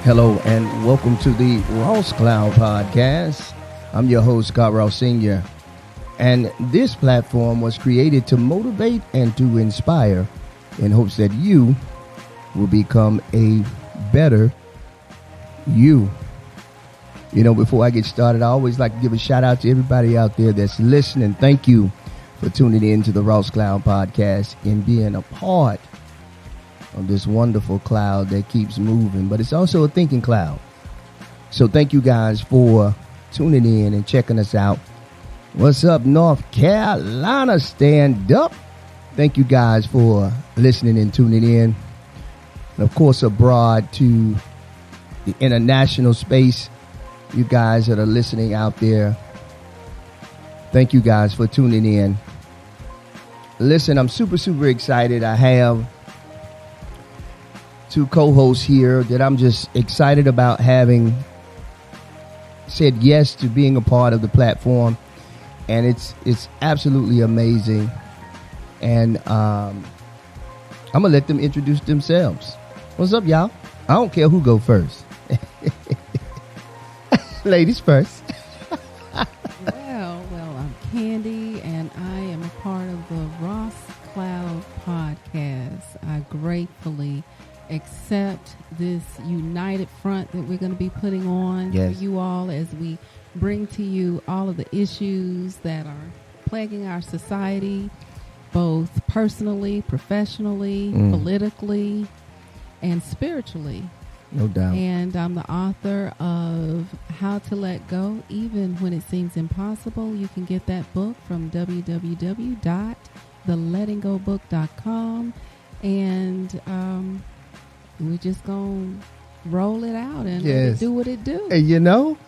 Hello and welcome to the Ross Cloud Podcast. I'm your host, Scott Ross Sr. And this platform was created to motivate and to inspire in hopes that you will become a better you. You know, before I get started, I always like to give a shout out to everybody out there that's listening. Thank you for tuning in to the Ross Cloud Podcast and being a part of this wonderful cloud that keeps moving, but it's also a thinking cloud. So thank you guys for tuning in and checking us out. What's up, North Carolina? Stand up. Thank you guys for listening and tuning in. And of course, abroad to the international space, you guys that are listening out there, thank you guys for tuning in. Listen, I'm super excited. I have two co-hosts here that I'm just excited about having said yes to being a part of the platform, and it's absolutely amazing. And I'm gonna let them introduce themselves. What's up, y'all? I don't care who go first. Ladies first. Well, I'm Candy, and I am a part of the Ross Cloud Podcast. I gratefully accept this united front that we're going to be putting on for you all as we bring to you all of the issues that are plaguing our society, both personally, professionally, politically, and spiritually. No doubt. And I'm the author of How to Let Go, Even When It Seems Impossible. You can get that book from www.thelettinggobook.com. And we're just going to roll it out and let it do what it do. And you know?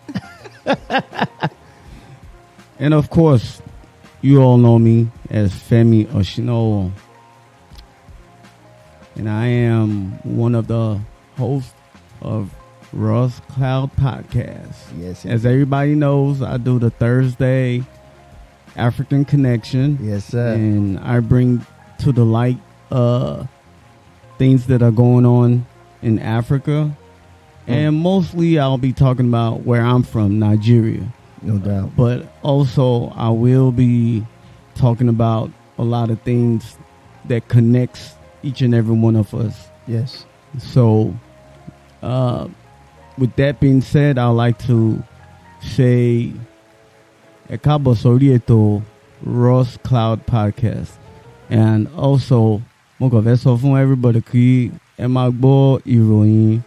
And of course, you all know me as Femi Osinowo. And I am one of the hosts of Ross Cloud Podcast. Yes. As everybody knows, I do the Thursday African Connection. Yes, sir. And I bring to the light things that are going on in Africa. And mostly I'll be talking about where I'm from, Nigeria. No doubt. But also I will be talking about a lot of things that connects each and every one of us. Yes. So with that being said, I'd like to say Ekabo sórí ètò Ross Cloud Podcast. And also mo kàn fẹ́ sọ fún everybody kí ẹ máa gbọ́ ìròyìn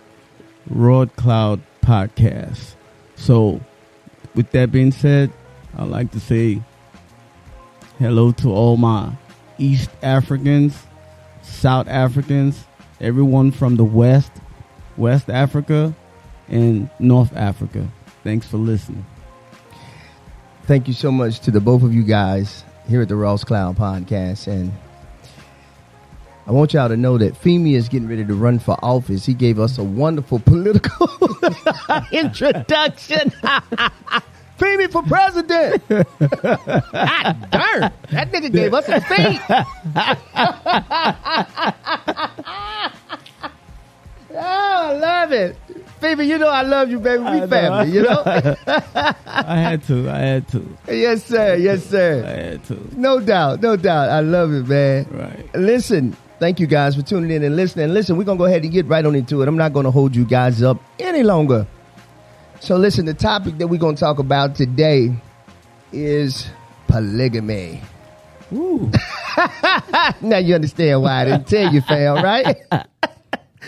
Ross Cloud Podcast. So with that being said, I'd like to say hello to all my East Africans, South Africans, everyone from the West Africa, and North Africa. Thanks for listening. Thank you so much to the both of you guys here at the Ross Cloud Podcast. And I want y'all to know that Femi is getting ready to run for office. He gave us a wonderful political introduction. Femi for president. God darn. That nigga gave us a speech. Oh, I love it. Femi, you know I love you, baby. We family, you know? I had to. Yes, sir. I had to. No doubt. I love it, man. Right. Listen, thank you guys for tuning in and listening. Listen, we're going to go ahead and get right on into it. I'm not going to hold you guys up any longer. So listen, the topic that we're going to talk about today is polygamy. Woo. Now you understand why I didn't tell you, fam, right?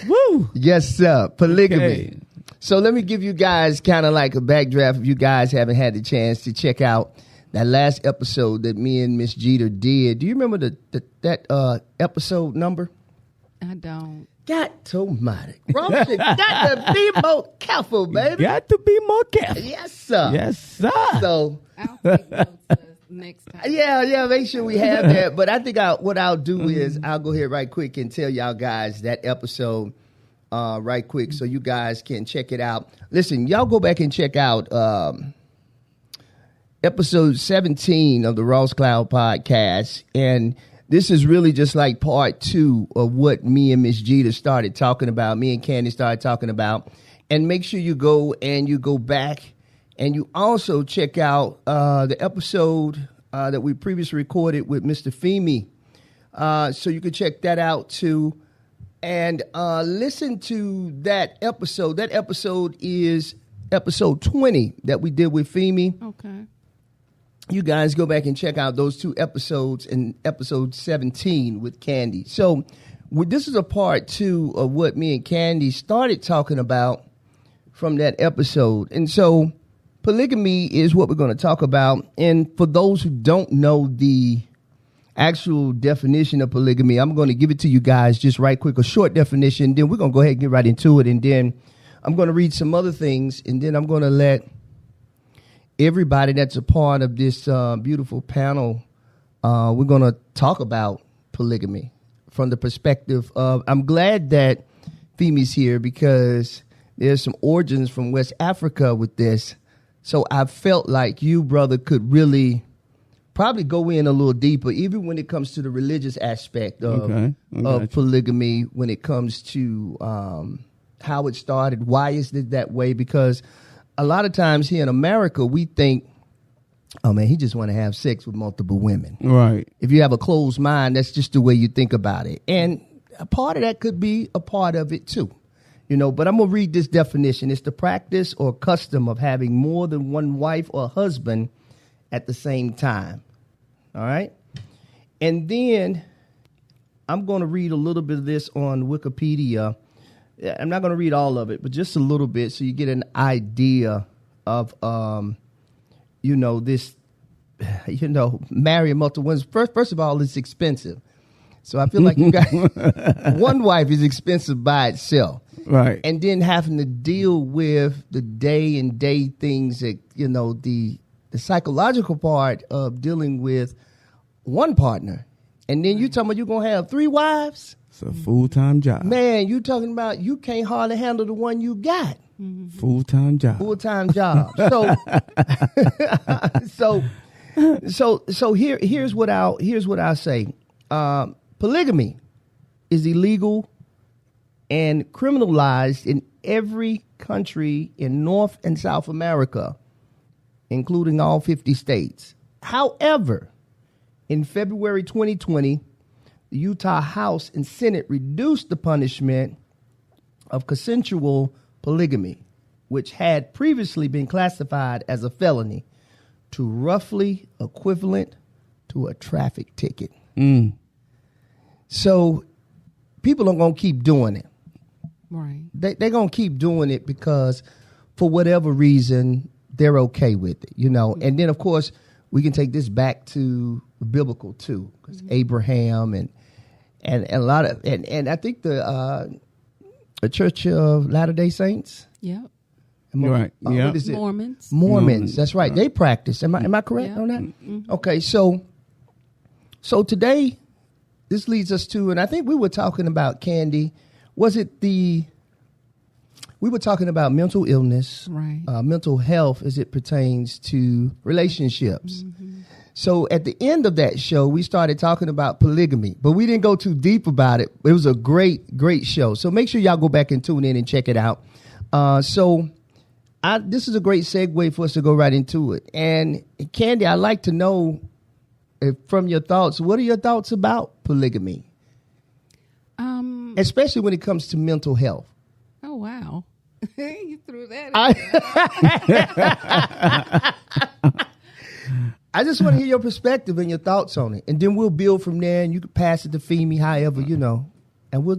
Woo. Yes, sir. Polygamy. Okay. So let me give you guys kind of like a backdraft if you guys haven't had the chance to check out that last episode that me and Miss Jeter did. Do you remember that episode number? I don't. Got to mighty. Got to be more careful, baby. Got to be more careful. Yes, sir. Yes, sir. So, I'll take notes next time. yeah, make sure we have that. But I think what I'll do is I'll go ahead right quick and tell y'all guys that episode right quick so you guys can check it out. Listen, y'all go back and check out episode 17 of the Ross Cloud Podcast. And this is really just like part 2 of what me and Miss Jeter started talking about. Me and Candy started talking about. And make sure you go back and you also check out the episode that we previously recorded with Mr. Femi. So you can check that out too. And listen to that episode. That episode is episode 20 that we did with Femi. Okay. You guys go back and check out those 2 episodes and episode 17 with Candy. So this is a part 2 of what me and Candy started talking about from that episode. And so polygamy is what we're going to talk about. And for those who don't know the actual definition of polygamy, I'm going to give it to you guys just right quick, a short definition. Then we're going to go ahead and get right into it. And then I'm going to read some other things. And then I'm going to let everybody that's a part of this beautiful panel, we're going to talk about polygamy from the perspective of, I'm glad that Femi's here because there's some origins from West Africa with this. So I felt like you, brother, could really probably go in a little deeper, even when it comes to the religious aspect of polygamy, when it comes to how it started, why is it that way? Because a lot of times here in America, we think, oh, man, he just want to have sex with multiple women. Right. If you have a closed mind, that's just the way you think about it. And a part of that could be a part of it, too. But I'm going to read this definition. It's the practice or custom of having more than one wife or husband at the same time. All right. And then I'm going to read a little bit of this on Wikipedia. I'm not going to read all of it, but just a little bit so you get an idea of, this, marrying multiple women. First of all, it's expensive. So I feel like you got one wife is expensive by itself. Right. And then having to deal with the day and day things that, the psychological part of dealing with one partner. And then you talking about you're going to have 3 wives? It's a full-time job. Man, you talking about you can't hardly handle the one you got. Mm-hmm. Full-time job. Full-time job. So here's what I'll say. Polygamy is illegal and criminalized in every country in North and South America, including all 50 states. However, in February 2020, the Utah House and Senate reduced the punishment of consensual polygamy, which had previously been classified as a felony, to roughly equivalent to a traffic ticket. Mm. So people are going to keep doing it. Right. They're going to keep doing it because for whatever reason, they're okay with it, And then, of course, we can take this back to biblical, too, because Abraham and a lot of, and I think the Church of Latter-day Saints. Yep. Right. Yeah. What is it? Mormons. That's right. They practice. Am I correct on that? Mm-hmm. Okay. So today, this leads us to, and I think we were talking about, Candy, we were talking about mental illness, right? Mental health as it pertains to relationships. Mm-hmm. So at the end of that show, we started talking about polygamy, but we didn't go too deep about it. It was a great, great show. So make sure y'all go back and tune in and check it out. This is a great segue for us to go right into it. And Candy, I'd like to know from your thoughts, what are your thoughts about polygamy? Especially when it comes to mental health. Oh, wow. You threw that in. I just want to hear your perspective and your thoughts on it. And then we'll build from there, and you can pass it to Femi, however, and we'll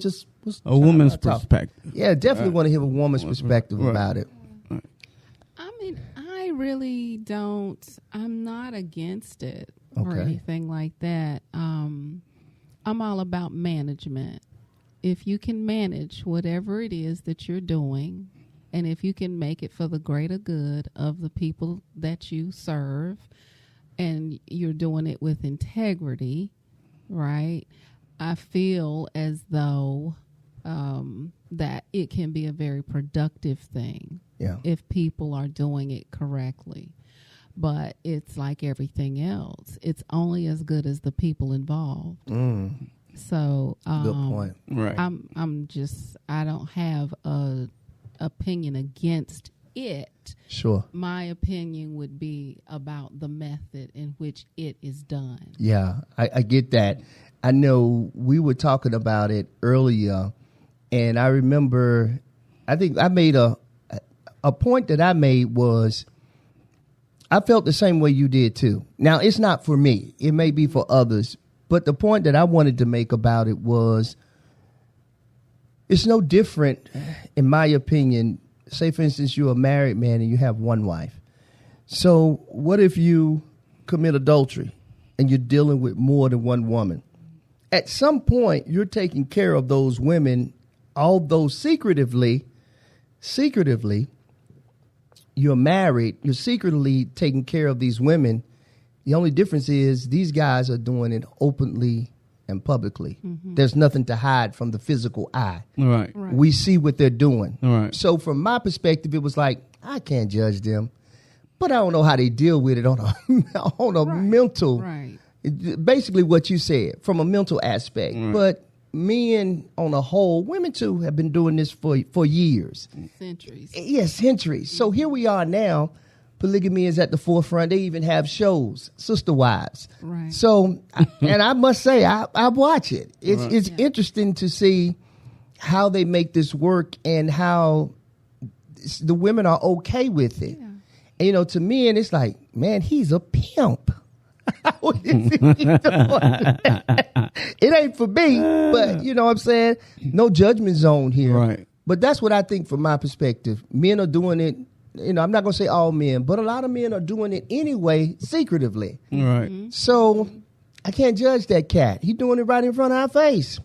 a woman's perspective. Yeah, definitely want to hear a woman's perspective about it. I mean, I really don't, I'm not against it or anything like that. I'm all about management. If you can manage whatever it is that you're doing, and if you can make it for the greater good of the people that you serve, and you're doing it with integrity, right? I feel as though that it can be a very productive thing if people are doing it correctly. But it's like everything else. It's only as good as the people involved. Mm. So good point. Right. I don't have a opinion against it. Sure. My opinion would be about the method in which it is done. Yeah, I get that. I know we were talking about it earlier, and I remember, I think I made a point that I made was, I felt the same way you did too. Now, it's not for me. It may be for others. But the point that I wanted to make about it was, it's no different, in my opinion. Say, for instance, you're a married man and you have one wife. So what if you commit adultery and you're dealing with more than one woman? At some point, you're taking care of those women, although secretively, you're married, you're secretly taking care of these women. The only difference is these guys are doing it openly and publicly. Mm-hmm. There's nothing to hide from the physical eye. Right. We see what they're doing. Right. So from my perspective, it was like, I can't judge them, but I don't know how they deal with it on a mental. Right. Basically what you said, from a mental aspect. Right. But men on a whole, women too, have been doing this for years. Centuries. Yes, centuries. So here we are now. Polygamy is at the forefront. They even have shows, Sister Wives. Right. So, and I must say, I watch it. It's interesting to see how they make this work and how the women are okay with it. Yeah. And, to me, and it's like, man, he's a pimp. What is he doing? It ain't for me, but you know what I'm saying? No judgment zone here. Right. But that's what I think from my perspective. Men are doing it. I'm not going to say all men, but a lot of men are doing it anyway, secretively. Right. Mm-hmm. So I can't judge that cat. He's doing it right in front of our face.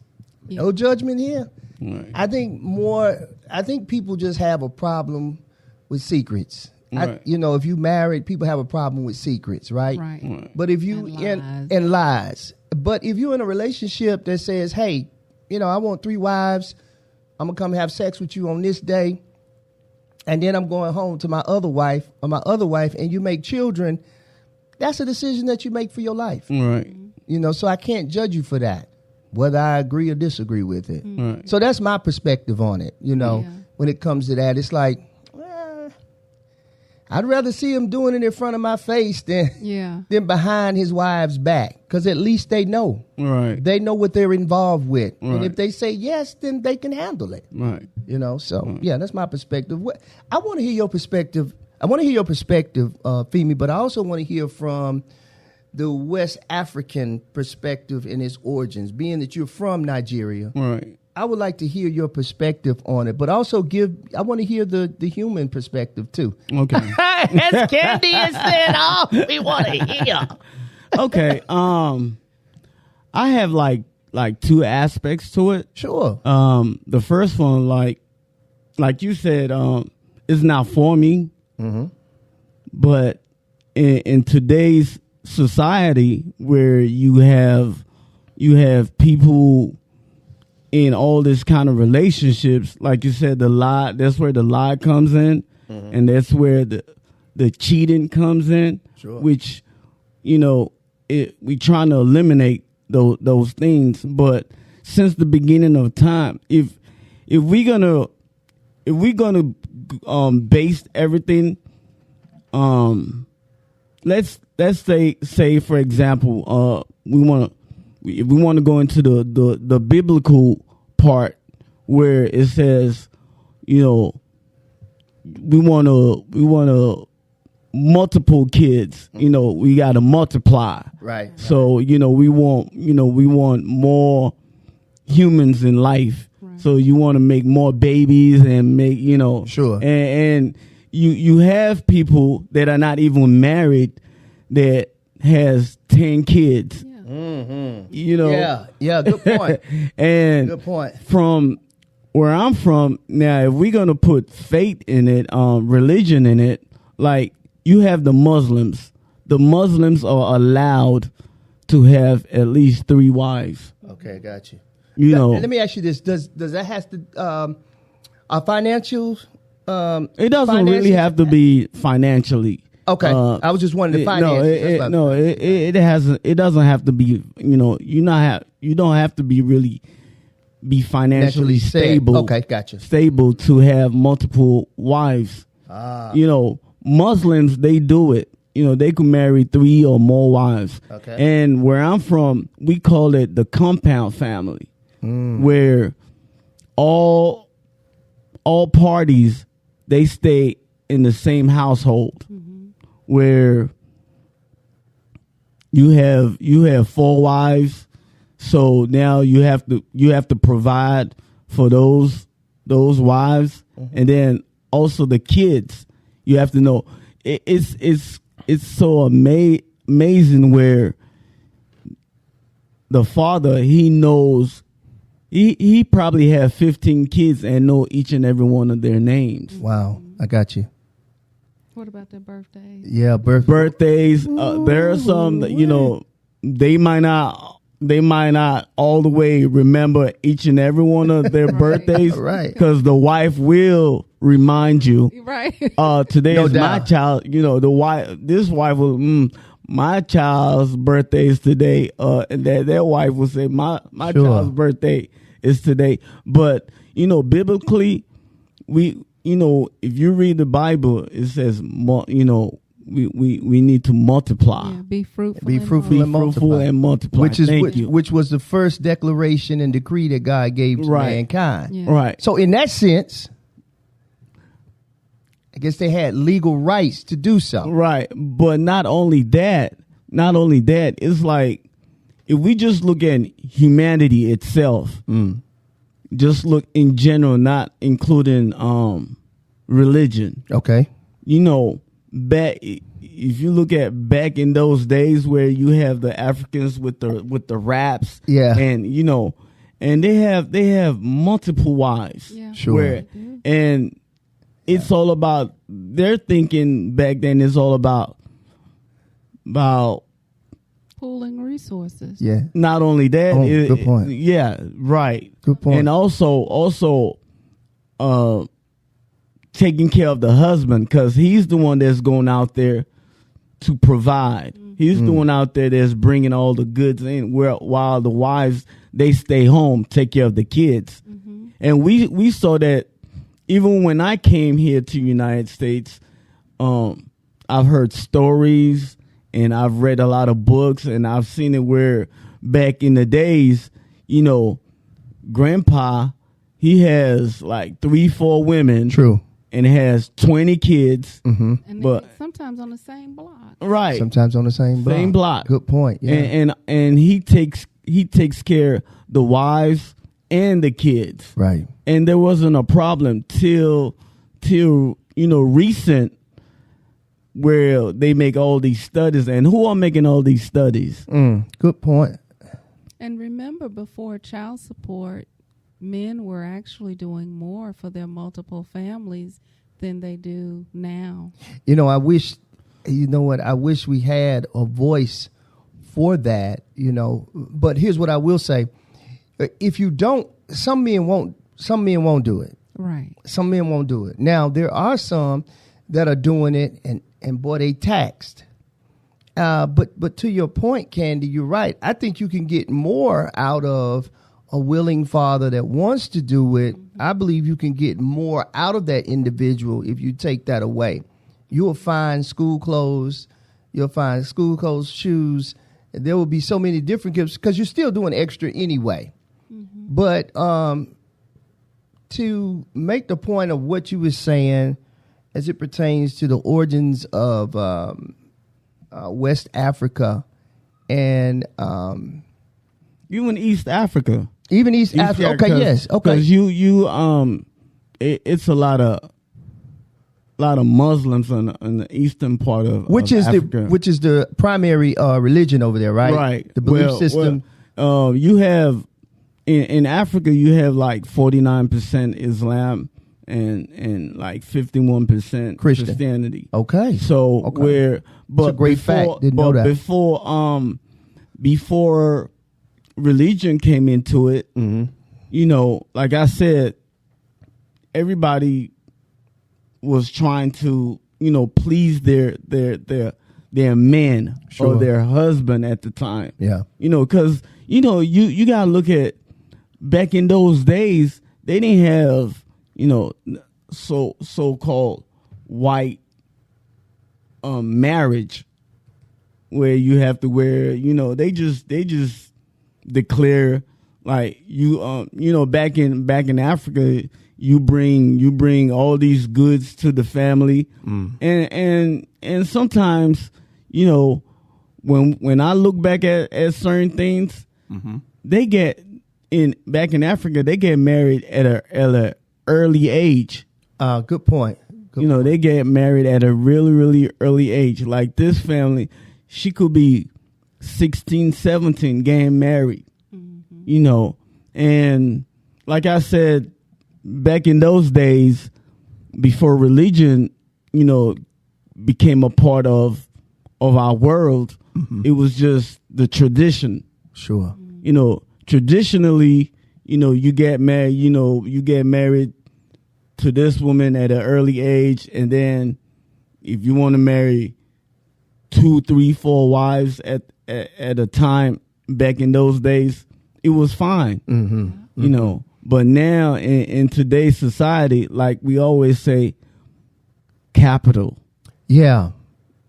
Yeah. No judgment here. Right. I think people just have a problem with secrets. Right. If you married, people have a problem with secrets, right? Right. But if you and lies. But if you're in a relationship that says, hey, I want 3 wives, I'm gonna come have sex with you on this day, and then I'm going home to my other wife, and you make children, that's a decision that you make for your life. Right. So I can't judge you for that, whether I agree or disagree with it. Right. So that's my perspective on it. When it comes to that, it's like, I'd rather see him doing it in front of my face than behind his wife's back, because at least they know. Right. They know what they're involved with. Right. And if they say yes, then they can handle it. Right. So, yeah, that's my perspective. I want to hear your perspective. Femi, but I also want to hear from the West African perspective in its origins, being that you're from Nigeria. Right. I would like to hear your perspective on it, but also I want to hear the human perspective too. Okay. As Candy has said, all we want to hear. Okay. I have like 2 aspects to it. Sure. The first one, like you said, is not for me. Mm-hmm. But in today's society, where you have people in all this kind of relationships, like you said, that's where the lie comes in, and that's where the cheating comes in, sure. Which, we trying to eliminate those things. But since the beginning of time, if we're gonna base everything, let's say for example, if we want to go into the biblical part, where it says, we want to multiple kids, we got to multiply. Right. So, we want more humans in life. Right. So you want to make more babies and make, sure. And you have people that are not even married that has 10 kids. Yeah. Mm-hmm. Yeah, good point. And good point. From where I'm from, now if we're gonna put faith in it, religion in it, like you have the Muslims. The Muslims are allowed to have at least 3 wives. Okay, got you. Let me ask you this: Does that have to financial? It doesn't really have to be financially. Okay, I was just wondering the finances. It hasn't. It doesn't have to be. You don't have to be really be financially stable. Okay, gotcha. Stable to have multiple wives. You know, Muslims, they do it. You know, they could marry 3 or more wives. Okay. And where I'm from, we call it the compound family, where all parties, they stay in the same household, where you have 4 wives. So now you have to provide for those wives, and then also the kids. You have to know it's so amazing where the father, he knows, he probably have 15 kids and know each and every one of their names. Wow, I got you. What about their birthdays? Yeah, birthdays. There are some that, you know, they might not all the way remember each and every one of their birthdays, right? Because the wife will remind you, right? Today No is doubt. my child. You know, this wife will, my child's birthday is today, and their wife will say, my Sure. child's birthday is today. But you know, biblically, if you read the Bible, it says, you know, we need to multiply. Yeah, be fruitful. Be fruitful and multiply. Which was the first declaration and decree that God gave to mankind. Yeah. Right. So in that sense, I guess they had legal rights to do so. Right. But not only that, it's like, if we just look at humanity itself, just look in general, not including religion. Okay. You know, if you look at back in those days where you have the Africans with the raps, and you know, and they have multiple wives. Yeah. Sure. And it's all about, their thinking back then is all about pooling resources. Yeah. not only that. Good point. Yeah, right. Good point. And also taking care of the husband, because he's the one that's going out there to provide. He's the one out there that's bringing all the goods in, while the wives, they stay home, take care of the kids. And we saw that even when I came here to United States. I've heard stories and I've read a lot of books, and I've seen it where back in the days, you know, grandpa, he has like 3-4 women. True. And has 20 kids. And But sometimes on the same block. right. Sometimes on the same block. Same block. Good point. Yeah. And he takes care of the wives and the kids. Right. And there wasn't a problem till you know, recent, where they make all these studies. And who are making all these studies? Good point. And remember, before child support, men were actually doing more for their multiple families than they do now. You know, I wish we had a voice for that, you know. But here's what I will say. If you don't, some men won't do it. Right. Some men won't do it. Now, there are some that are doing it, and boy, they taxed. But to your point, Candy, you're right. I think you can get more out of a willing father that wants to do it. I believe you can get more out of that individual if you take that away. You'll find school clothes, shoes. There will be so many different gifts because you're still doing extra anyway. But to make the point of what you were saying as it pertains to the origins of West Africa and Even East Africa. even East Africa. Okay, yes. Okay. Because it's a lot of Muslims in the eastern part of Africa. which is the primary religion over there, right? Right. The belief system. You have in Africa, you have like 49% Islam and like 51% Christianity. Okay. So It's a great fact. Didn't know that. Before religion came into it, you know, like I said, everybody was trying to, you know, please their men or their husband at the time. Yeah. You know, because, you know, you got to look at back in those days, they didn't have, so-called white marriage where you have to wear, they just declare like back in Africa, you bring all these goods to the family. And sometimes, when I look back at certain things, they get back in Africa, they get married at a early age. Good point. They get married at a really, really early age. Like this family, she could be 16, 17 getting married, and like I said, back in those days, before religion, became a part of our world, it was just the tradition. Sure. Traditionally, you get married to this woman at an early age, and then if you want to marry 2, 3, 4 wives at a time, back in those days, it was fine. But now in today's society, like we always say, capital. Yeah.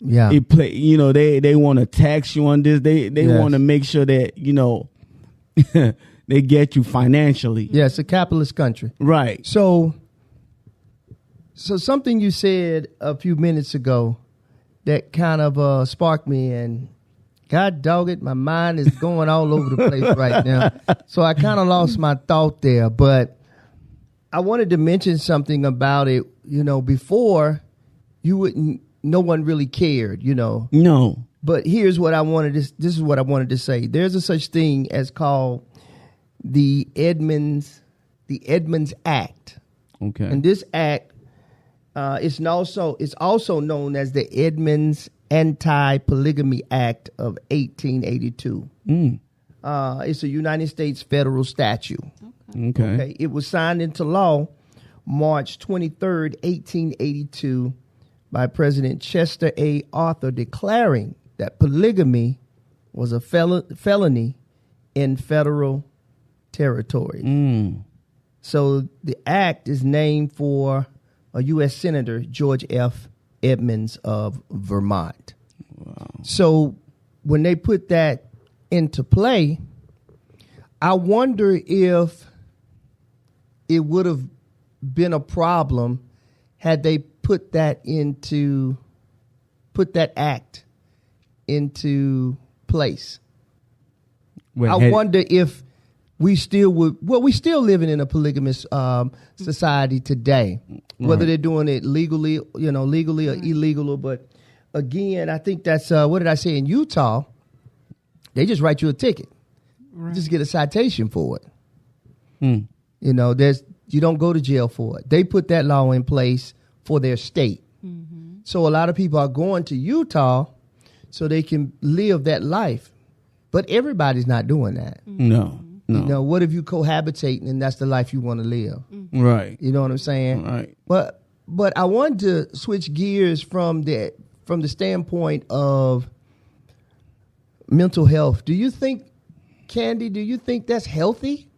It play. They want to tax you on this. They want to make sure that they get you financially. Yeah, it's a capitalist country. Right. So something you said a few minutes ago that kind of sparked me, and God dog it, my mind is going all over the place right now. So I kind of lost my thought there, but I wanted to mention something about it. Before no one really cared, No. But here's what I wanted to, this is what I wanted to say. There's a such thing as called the Edmunds Act. Okay. And this act it's also known as the Edmunds Anti-Polygamy Act of 1882. It's a United States federal statute. Okay. It was signed into law March 23rd, 1882 by President Chester A. Arthur, declaring that polygamy was a felony in federal territory. So the act is named for a U.S. Senator, George F. Edmunds of Vermont. Wow. So when they put that into play, I wonder if it would have been a problem had they put that act into place. I wonder if we still would. Well, we still living in a polygamous society today, whether they're doing it legally or illegal. But again, I think that's what did I say in Utah? They just write you a ticket, just get a citation for it. You don't go to jail for it. They put that law in place for their state. So a lot of people are going to Utah so they can live that life, but everybody's not doing that. No. What if you cohabitating and that's the life you want to live? Right. You know what I'm saying? Right. But I wanted to switch gears from the standpoint of mental health. Do you think, Candy, that's healthy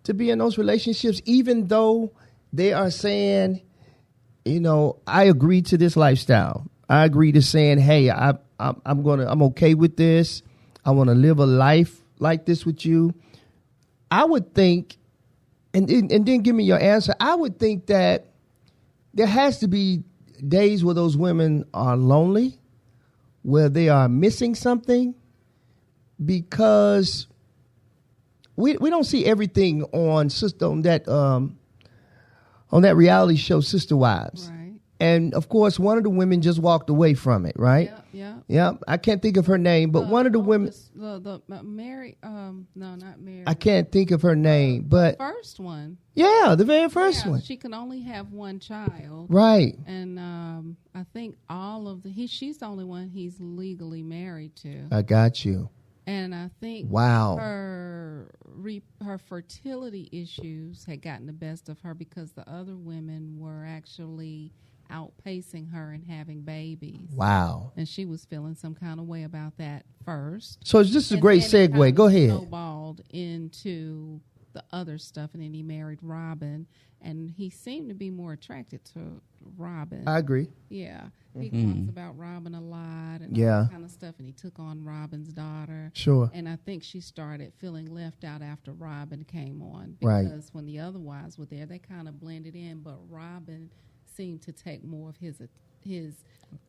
to be in those relationships, even though they are saying, I agree to this lifestyle. I agree to saying, hey, I'm okay with this. I want to live a life like this with you. I would think, and then give me your answer. I would think that there has to be days where those women are lonely, where they are missing something, because we don't see everything on that reality show, Sister Wives. Right. And of course, one of the women just walked away from it, right? Yeah. I can't think of her name, but one of the women. Mary. No, not Mary. I can't think of her name, but first one. Yeah, the very first one. She can only have one child, right? And I think she's the only one he's legally married to. I got you. And I think her fertility issues had gotten the best of her because the other women were actually outpacing her and having babies. Wow. And she was feeling some kind of way about that first. So this is a great segue. Go ahead. Snowballed into the other stuff, and then he married Robin, and he seemed to be more attracted to Robin. I agree. Yeah. He talks about Robin a lot and all that kind of stuff, and he took on Robin's daughter. Sure. And I think she started feeling left out after Robin came on, Right. because when the other wives were there, they kind of blended in, but Robin seemed to take more of his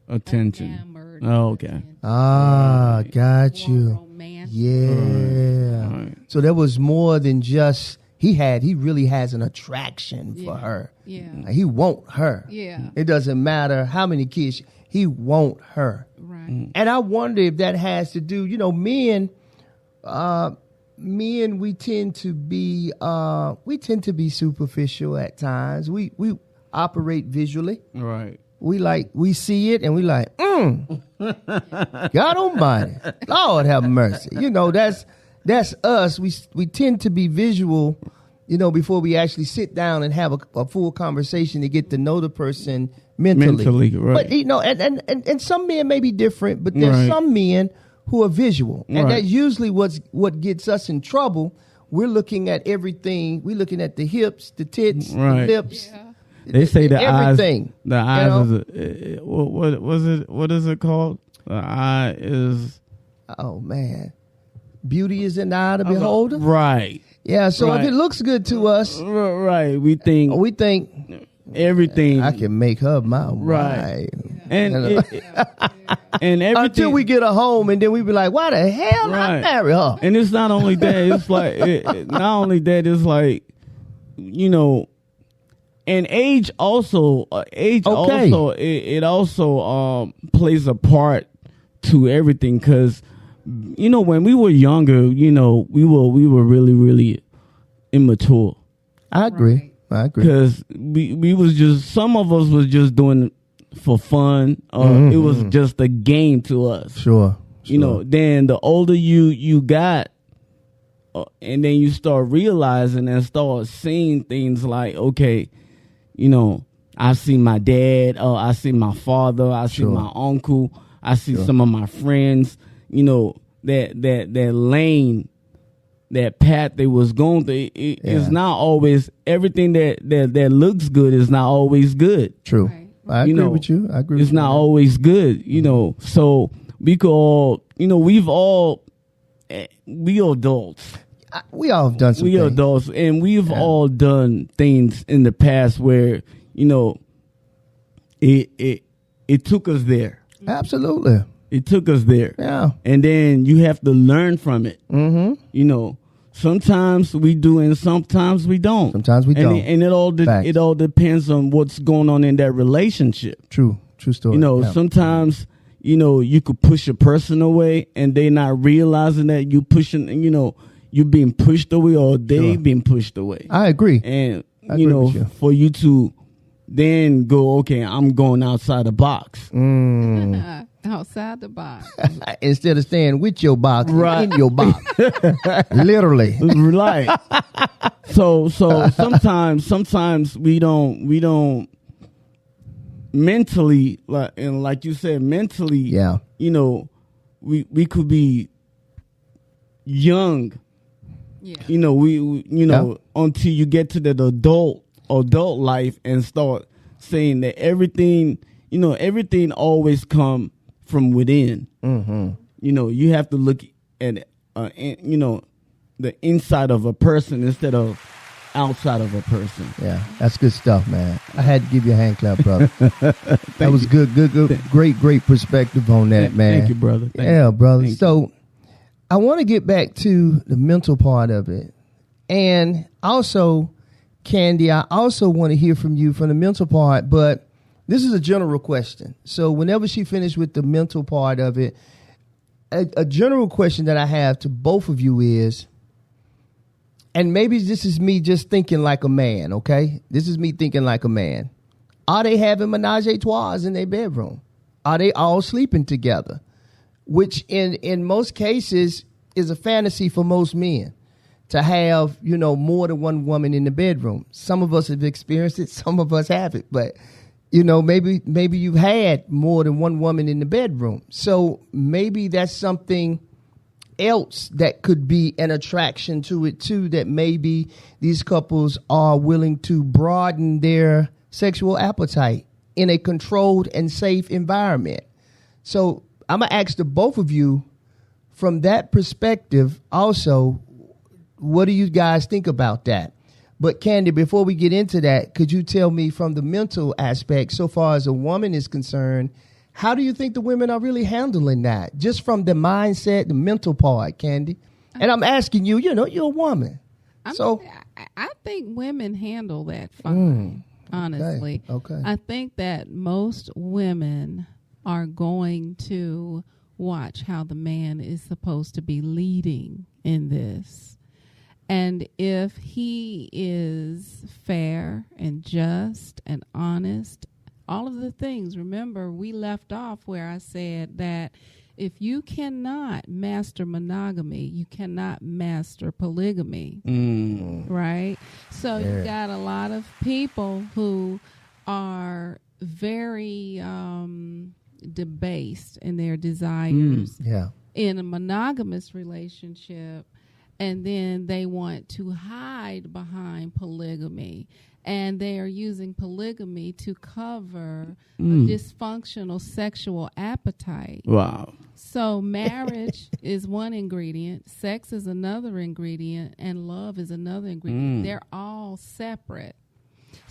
attention. enamored Okay. attention. Ah, got More you. romantic. Yeah. Right. So there was more than just he really has an attraction for Yeah. her. Yeah. Like, he want her. Yeah. It doesn't matter how many kids, he want her. Right. And I wonder if that has to do, men, we tend to be superficial at times. We operate visually. Right. We see it and we like, God Almighty, Lord have mercy. That's us. We tend to be visual, before we actually sit down and have a full conversation to get to know the person mentally. Right. But and some men may be different, but there's some men who are visual, and that's usually what gets us in trouble. We're looking at everything. We're looking at the hips, the tits, the lips. Yeah. They say the everything. eyes is what is it called? The eye is, oh man, beauty is in the eye of the beholder. Right. Yeah. So if it looks good to us, right, we think everything. I can make her my Right. wife. And and everything, until we get her home, and then we be like, why the hell I marry her? And it's not only that. It's like not only that. It's like, and age also. Also, it also plays a part to everything, because when we were younger, we were really, really immature. I agree. Because we was just, some of us was just doing it for fun. It was just a game to us. Sure. Then the older you got, and then you start realizing and start seeing things like, okay, I see my dad, I see my father, I see my uncle, I see some of my friends, that lane, that path they was going through, it's not always, everything that looks good is not always good. True. Right. I agree with you. It's not always good, so we could all, we adults. We all have done some We things. adults, and we've all done things in the past where, it took us there. Absolutely. It took us there. Yeah. And then you have to learn from it. Mm-hmm. Sometimes we do and sometimes we don't. Sometimes we don't. And it all depends on what's going on in that relationship. True story. Sometimes, you could push a person away and they not realizing that you pushing, you being pushed away, or they being pushed away. I agree. And, I agree with you. for you to then go, okay, I'm going outside the box. Outside the box. Instead of staying with your box, in your box. Literally. Right. So sometimes we don't mentally, like you said, mentally, we could be young. Yeah. Until you get to the adult life and start saying that everything always come from within. Mm-hmm. You have to look at the inside of a person instead of outside of a person. Yeah, that's good stuff, man. I had to give you a hand clap, brother. That was good, great perspective on that, man. Thank you, brother. Brother. Thank so I want to get back to the mental part of it. And also, Candi, I also want to hear from you from the mental part, but this is a general question. So whenever she finished with the mental part of it, a general question that I have to both of you is, and maybe this is me just thinking like a man, okay? This is me thinking like a man. Are they having menage a trois in their bedroom? Are they all sleeping together? Which in most cases is a fantasy for most men, to have, more than one woman in the bedroom. Some of us have experienced it, some of us haven't, but maybe you've had more than one woman in the bedroom. So maybe that's something else that could be an attraction to it too, that maybe these couples are willing to broaden their sexual appetite in a controlled and safe environment. So I'm going to ask the both of you, from that perspective also, what do you guys think about that? But Candi, before we get into that, could you tell me from the mental aspect, so far as a woman is concerned, how do you think the women are really handling that? Just from the mindset, the mental part, Candi. And I'm asking you, you're a woman. I think women handle that fine, honestly. Okay. I think that most women are going to watch how the man is supposed to be leading in this. And if he is fair and just and honest, all of the things, remember, we left off where I said that if you cannot master monogamy, you cannot master polygamy, right? So you got a lot of people who are very debased in their desires in a monogamous relationship, and then they want to hide behind polygamy, and they are using polygamy to cover a dysfunctional sexual appetite. Wow. So marriage is one ingredient, sex is another ingredient, and love is another ingredient. They're all separate.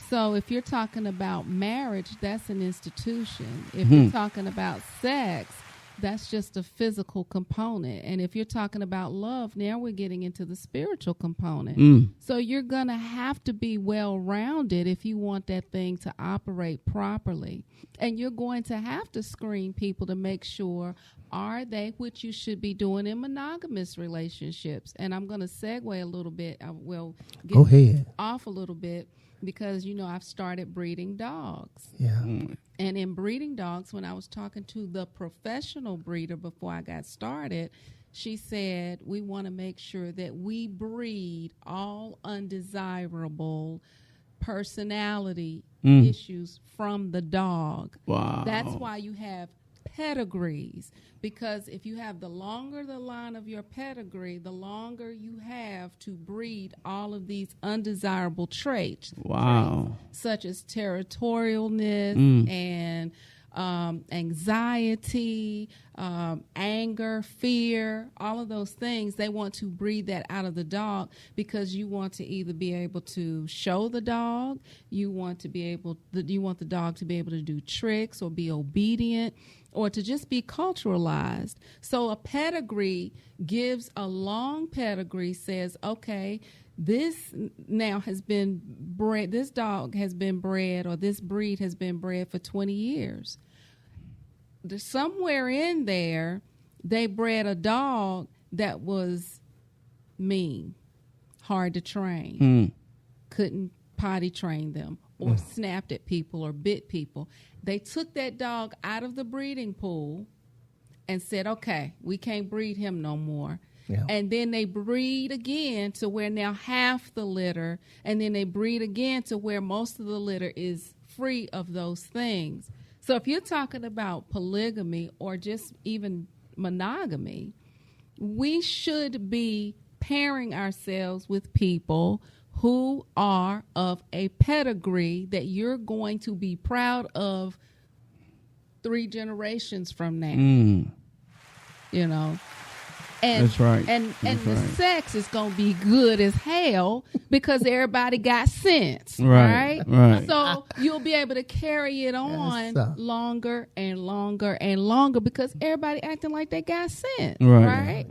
So if you're talking about marriage, that's an institution. If you're talking about sex, that's just a physical component. And if you're talking about love, now we're getting into the spiritual component. So you're going to have to be well-rounded if you want that thing to operate properly. And you're going to have to screen people to make sure, are they what you should be doing in monogamous relationships? And I'm going to segue a little bit. I will Go ahead. off a little bit because, I've started breeding dogs. Yeah. And in breeding dogs, when I was talking to the professional breeder before I got started, she said, we want to make sure that we breed all undesirable personality issues from the dog. Wow. That's why you have pedigrees, because if you have the longer the line of your pedigree, the longer you have to breed all of these undesirable traits. Wow. Such as territorialness and anxiety, anger, fear, all of those things. They want to breed that out of the dog because you want to either be able to show the dog, you want the dog to be able to do tricks or be obedient, or to just be culturalized. So a pedigree gives a long pedigree, says, okay, this now has been bred, this dog has been bred, or this breed has been bred for 20 years. Somewhere in there, they bred a dog that was mean, hard to train, couldn't potty train them, or snapped at people or bit people. They took that dog out of the breeding pool and said, okay, we can't breed him no more. Yeah. And then they breed again to where now half the litter, and then they breed again to where most of the litter is free of those things. So if you're talking about polygamy or just even monogamy, we should be pairing ourselves with people who are of a pedigree that you're going to be proud of 3 generations from now. And that's right. And the sex is going to be good as hell because everybody got sense, right? So you'll be able to carry it on longer and longer and longer because everybody acting like they got sense, right?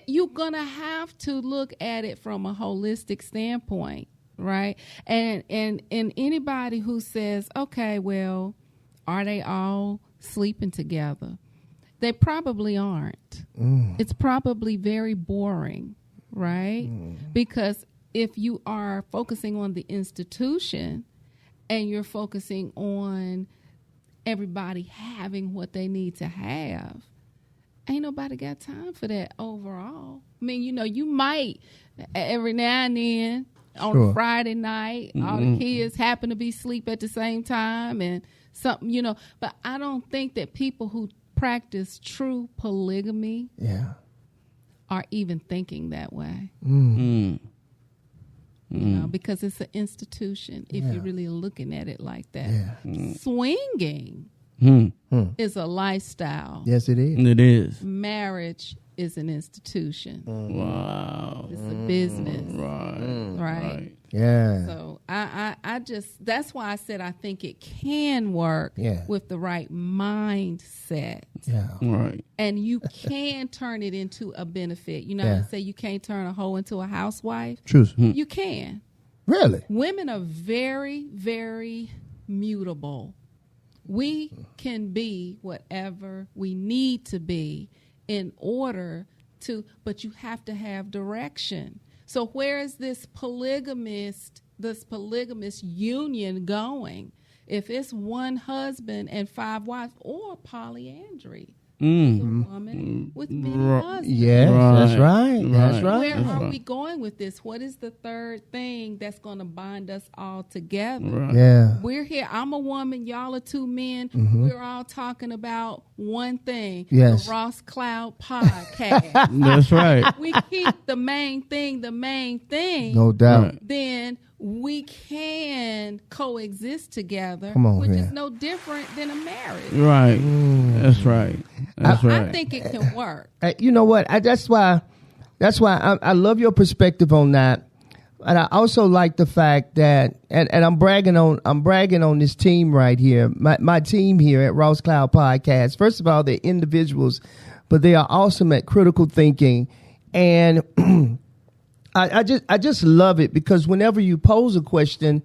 You're going to have to look at it from a holistic standpoint, right? And anybody who says, okay, well, are they all sleeping together? They probably aren't. It's probably very boring, right? Because if you are focusing on the institution and you're focusing on everybody having what they need to have, ain't nobody got time for that overall. I mean, you might every now and then on a Friday night, all the kids happen to be asleep at the same time and something, but I don't think that people who practice true polygamy are even thinking that way. Mm. You know, because it's an institution if you're really looking at it like that. Yeah. Swinging is a lifestyle. Yes, it is. It is. Marriage is an institution. Wow. It's a business. Right. Yeah. So I just, that's why I said I think it can work with the right mindset. Yeah. Right. And you can turn it into a benefit. You know how they say you can't turn a hoe into a housewife? True. You can. Really? Women are very, very mutable. We can be whatever we need to be in order to, but you have to have direction. So where is this polygamist union going? If it's one husband and 5 wives, or polyandry, a woman with many husbands. Yes, that's right. That's right. Where are we going with this? What is the third thing that's going to bind us all together? Right. Yeah. We're here. I'm a woman. Y'all are 2 men. We're all talking about one thing. Yes. The Ross Cloud Podcast. That's right. We keep the main thing. No doubt. Then we can coexist together, Come on which here. is no different than a marriage. Right. That's right. That's right. I think it can work. You know what? That's why I love your perspective on that. And I also like the fact that, and I'm bragging on this team right here, my team here at Ross Cloud Podcast. First of all, they're individuals, but they are awesome at critical thinking. And I just love it because whenever you pose a question,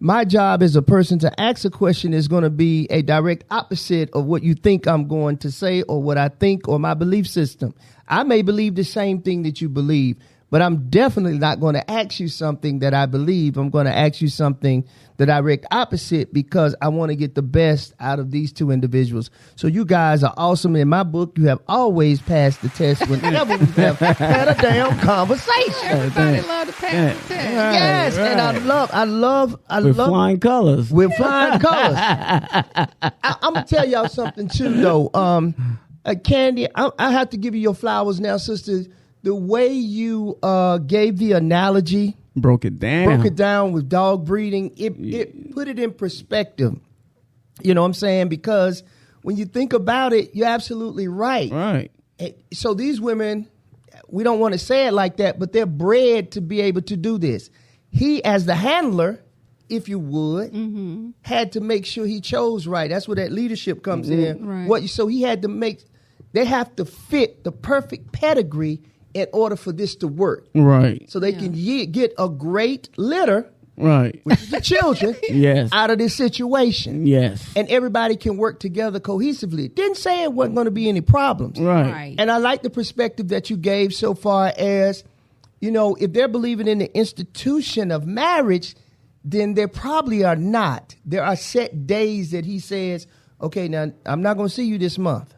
my job as a person to ask a question is going to be a direct opposite of what you think I'm going to say or what I think or my belief system. I may believe the same thing that you believe, but I'm definitely not going to ask you something that I believe. I'm going to ask you something the direct opposite because I want to get the best out of these 2 individuals. So you guys are awesome. In my book, you have always passed the test whenever we have had a damn conversation. Everybody love to pass the test. Yes, right. and I love With flying colors. with flying colors. I'm gonna tell y'all something too, though. Candy, I have to give you your flowers now, sister. The way you gave the analogy, Broke it down. with dog breeding, it put it in perspective. You know what I'm saying? Because when you think about it, you're absolutely right. Right. So these women, we don't want to say it like that, but they're bred to be able to do this. He, as the handler, if you would, had to make sure he chose right. That's where that leadership comes in. Right. So he had to they have to fit the perfect pedigree in order for this to work. Right. So they can get a great litter, Right. which is the children, Yes. out of this situation. Yes. And everybody can work together cohesively. It didn't say it wasn't going to be any problems. Right. And I like the perspective that you gave so far as, you know, if they're believing in the institution of marriage, then there probably are not. There are set days that he says, okay, now I'm not going to see you this month.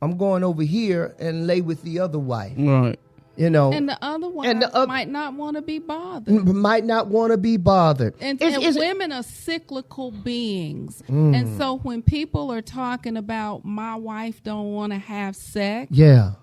I'm going over here and lay with the other wife. Right. You know, And the other one might not want to be bothered. might not want to be bothered. And women are cyclical beings. And so when people are talking about my wife don't want to have sex,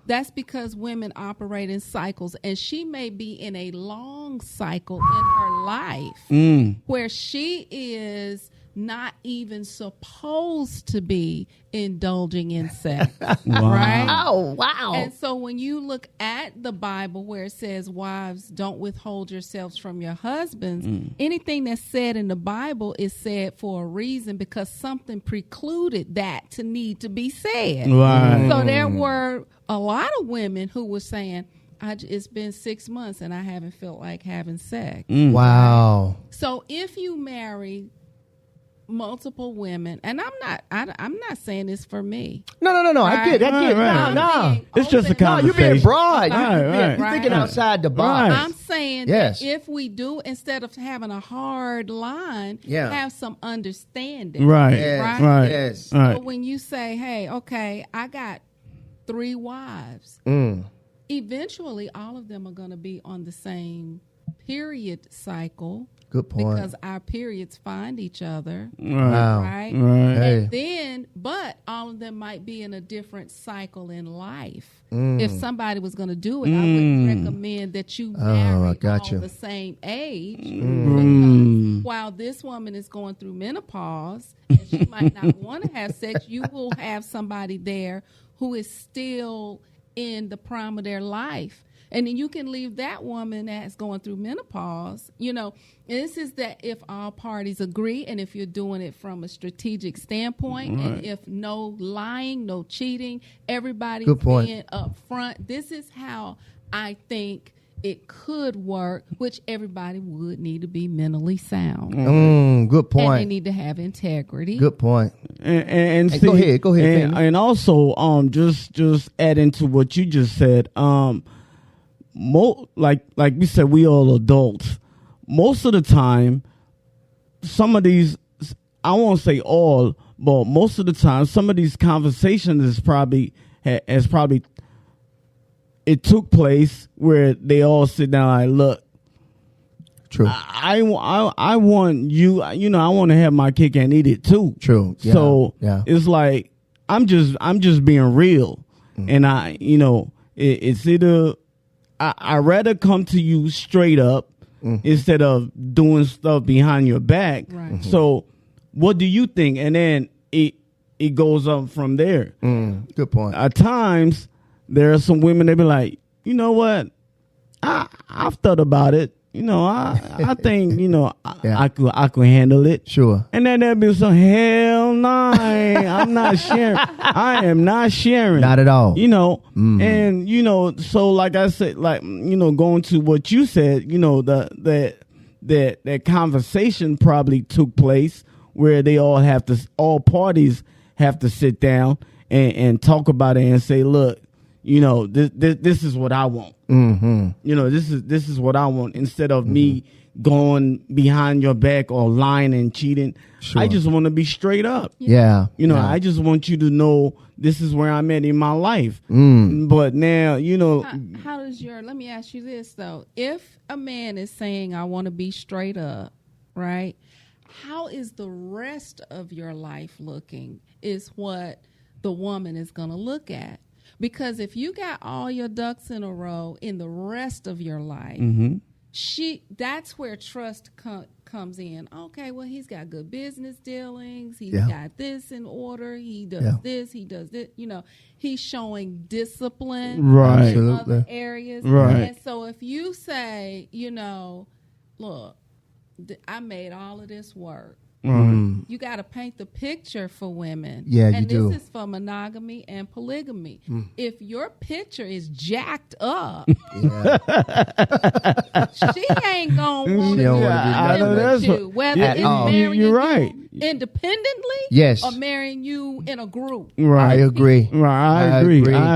that's because women operate in cycles. And she may be in a long cycle in her life where she is not even supposed to be indulging in sex. Right? Oh, wow. And so when you look at the Bible where it says, wives, don't withhold yourselves from your husbands, anything that's said in the Bible is said for a reason because something precluded that to need to be said. Right. So there were a lot of women who were saying, it's been 6 months and I haven't felt like having sex. Wow. So if you marry multiple women, and I'm not saying this for me. No. I get it. Right. No. It's just a No, conversation. you're being broad. Right. You're thinking outside the box. Right. I'm saying Yes. that if we do, instead of having a hard line, have some understanding. Right. Yes. Right? Right. Yes. Right. But when you say, hey, okay, I got 3 wives, eventually all of them are going to be on the same period cycle. Good point. Because our periods find each other. Right. Right? Hey. And then, but all of them might be in a different cycle in life. If somebody was going to do it, I would recommend that you marry all the same age. Because while this woman is going through menopause, and she might not want to have sex, you will have somebody there who is still in the prime of their life. And then you can leave that woman that's going through menopause. You know, this is that if all parties agree and if you're doing it from a strategic standpoint, and if no lying, no cheating, everybody being up front. This is how I think it could work, which everybody would need to be mentally sound. Good point. And they need to have integrity. Good point. And see, go ahead. And also, just adding to what you just said, like we said, we all adults. Most of the time, some of these, I won't say all, but most of the time, some of these conversations it took place where they all sit down like, look, true. I want you, I want to have my cake and eat it too. True. Yeah. So it's like, I'm just being real. And it's either, I'd rather come to you straight up instead of doing stuff behind your back. Right. So what do you think? And then it goes up from there. Good point. At times, there are some women, they be like, you know what? I've thought about it. I think, I could handle it. Sure. And then there'll be some, hell no, I'm not sharing. I am not sharing. Not at all. And, so like I said, like, going to what you said, that conversation probably took place where all parties have to sit down and talk about it and say, look, this is what I want. This is what I want. Instead of me going behind your back or lying and cheating, I just want to be straight up. Yeah. I just want you to know this is where I'm at in my life. But now, how does let me ask you this though. If a man is saying, I want to be straight up, right? How is the rest of your life looking is what the woman is going to look at. Because if you got all your ducks in a row in the rest of your life, that's where trust comes in. Okay, well, he's got good business dealings. He's got this in order. He does this. He does this. He's showing discipline in other areas. Right. And so if you say, look, I made all of this work. You got to paint the picture for women. Yeah, and you do. This is for monogamy and polygamy. If your picture is jacked up, she ain't going to want to do with you. Whether it's marrying you independently or marrying you in a group. Right. I agree. I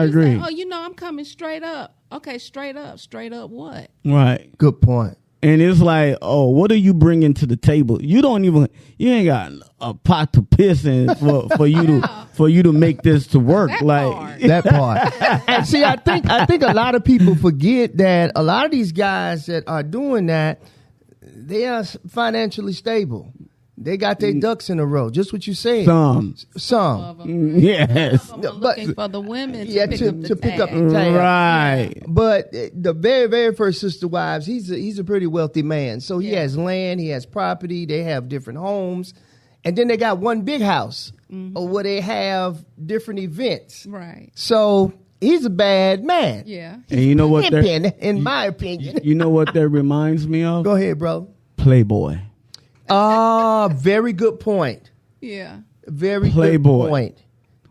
agree. Say, I'm coming straight up. Okay, straight up. Straight up what? Right. Good point. And it's like, what are you bringing to the table? You ain't got a pot to piss in for you to make this to work. That part. And see, I think a lot of people forget that a lot of these guys that are doing that, they are financially stable. They got their ducks in a row. Just what you said. Some. Yes. Looking for the women to pick up the tab. Right. But the very, very first Sister Wives, he's a pretty wealthy man. So he has land, he has property, they have different homes. And then they got one big house where they have different events. Right. So he's a bad man. Yeah. And you know what? In my opinion. You know what that reminds me of? Go ahead, bro. Playboy. Very good point. Yeah. Very Playboy. Good point.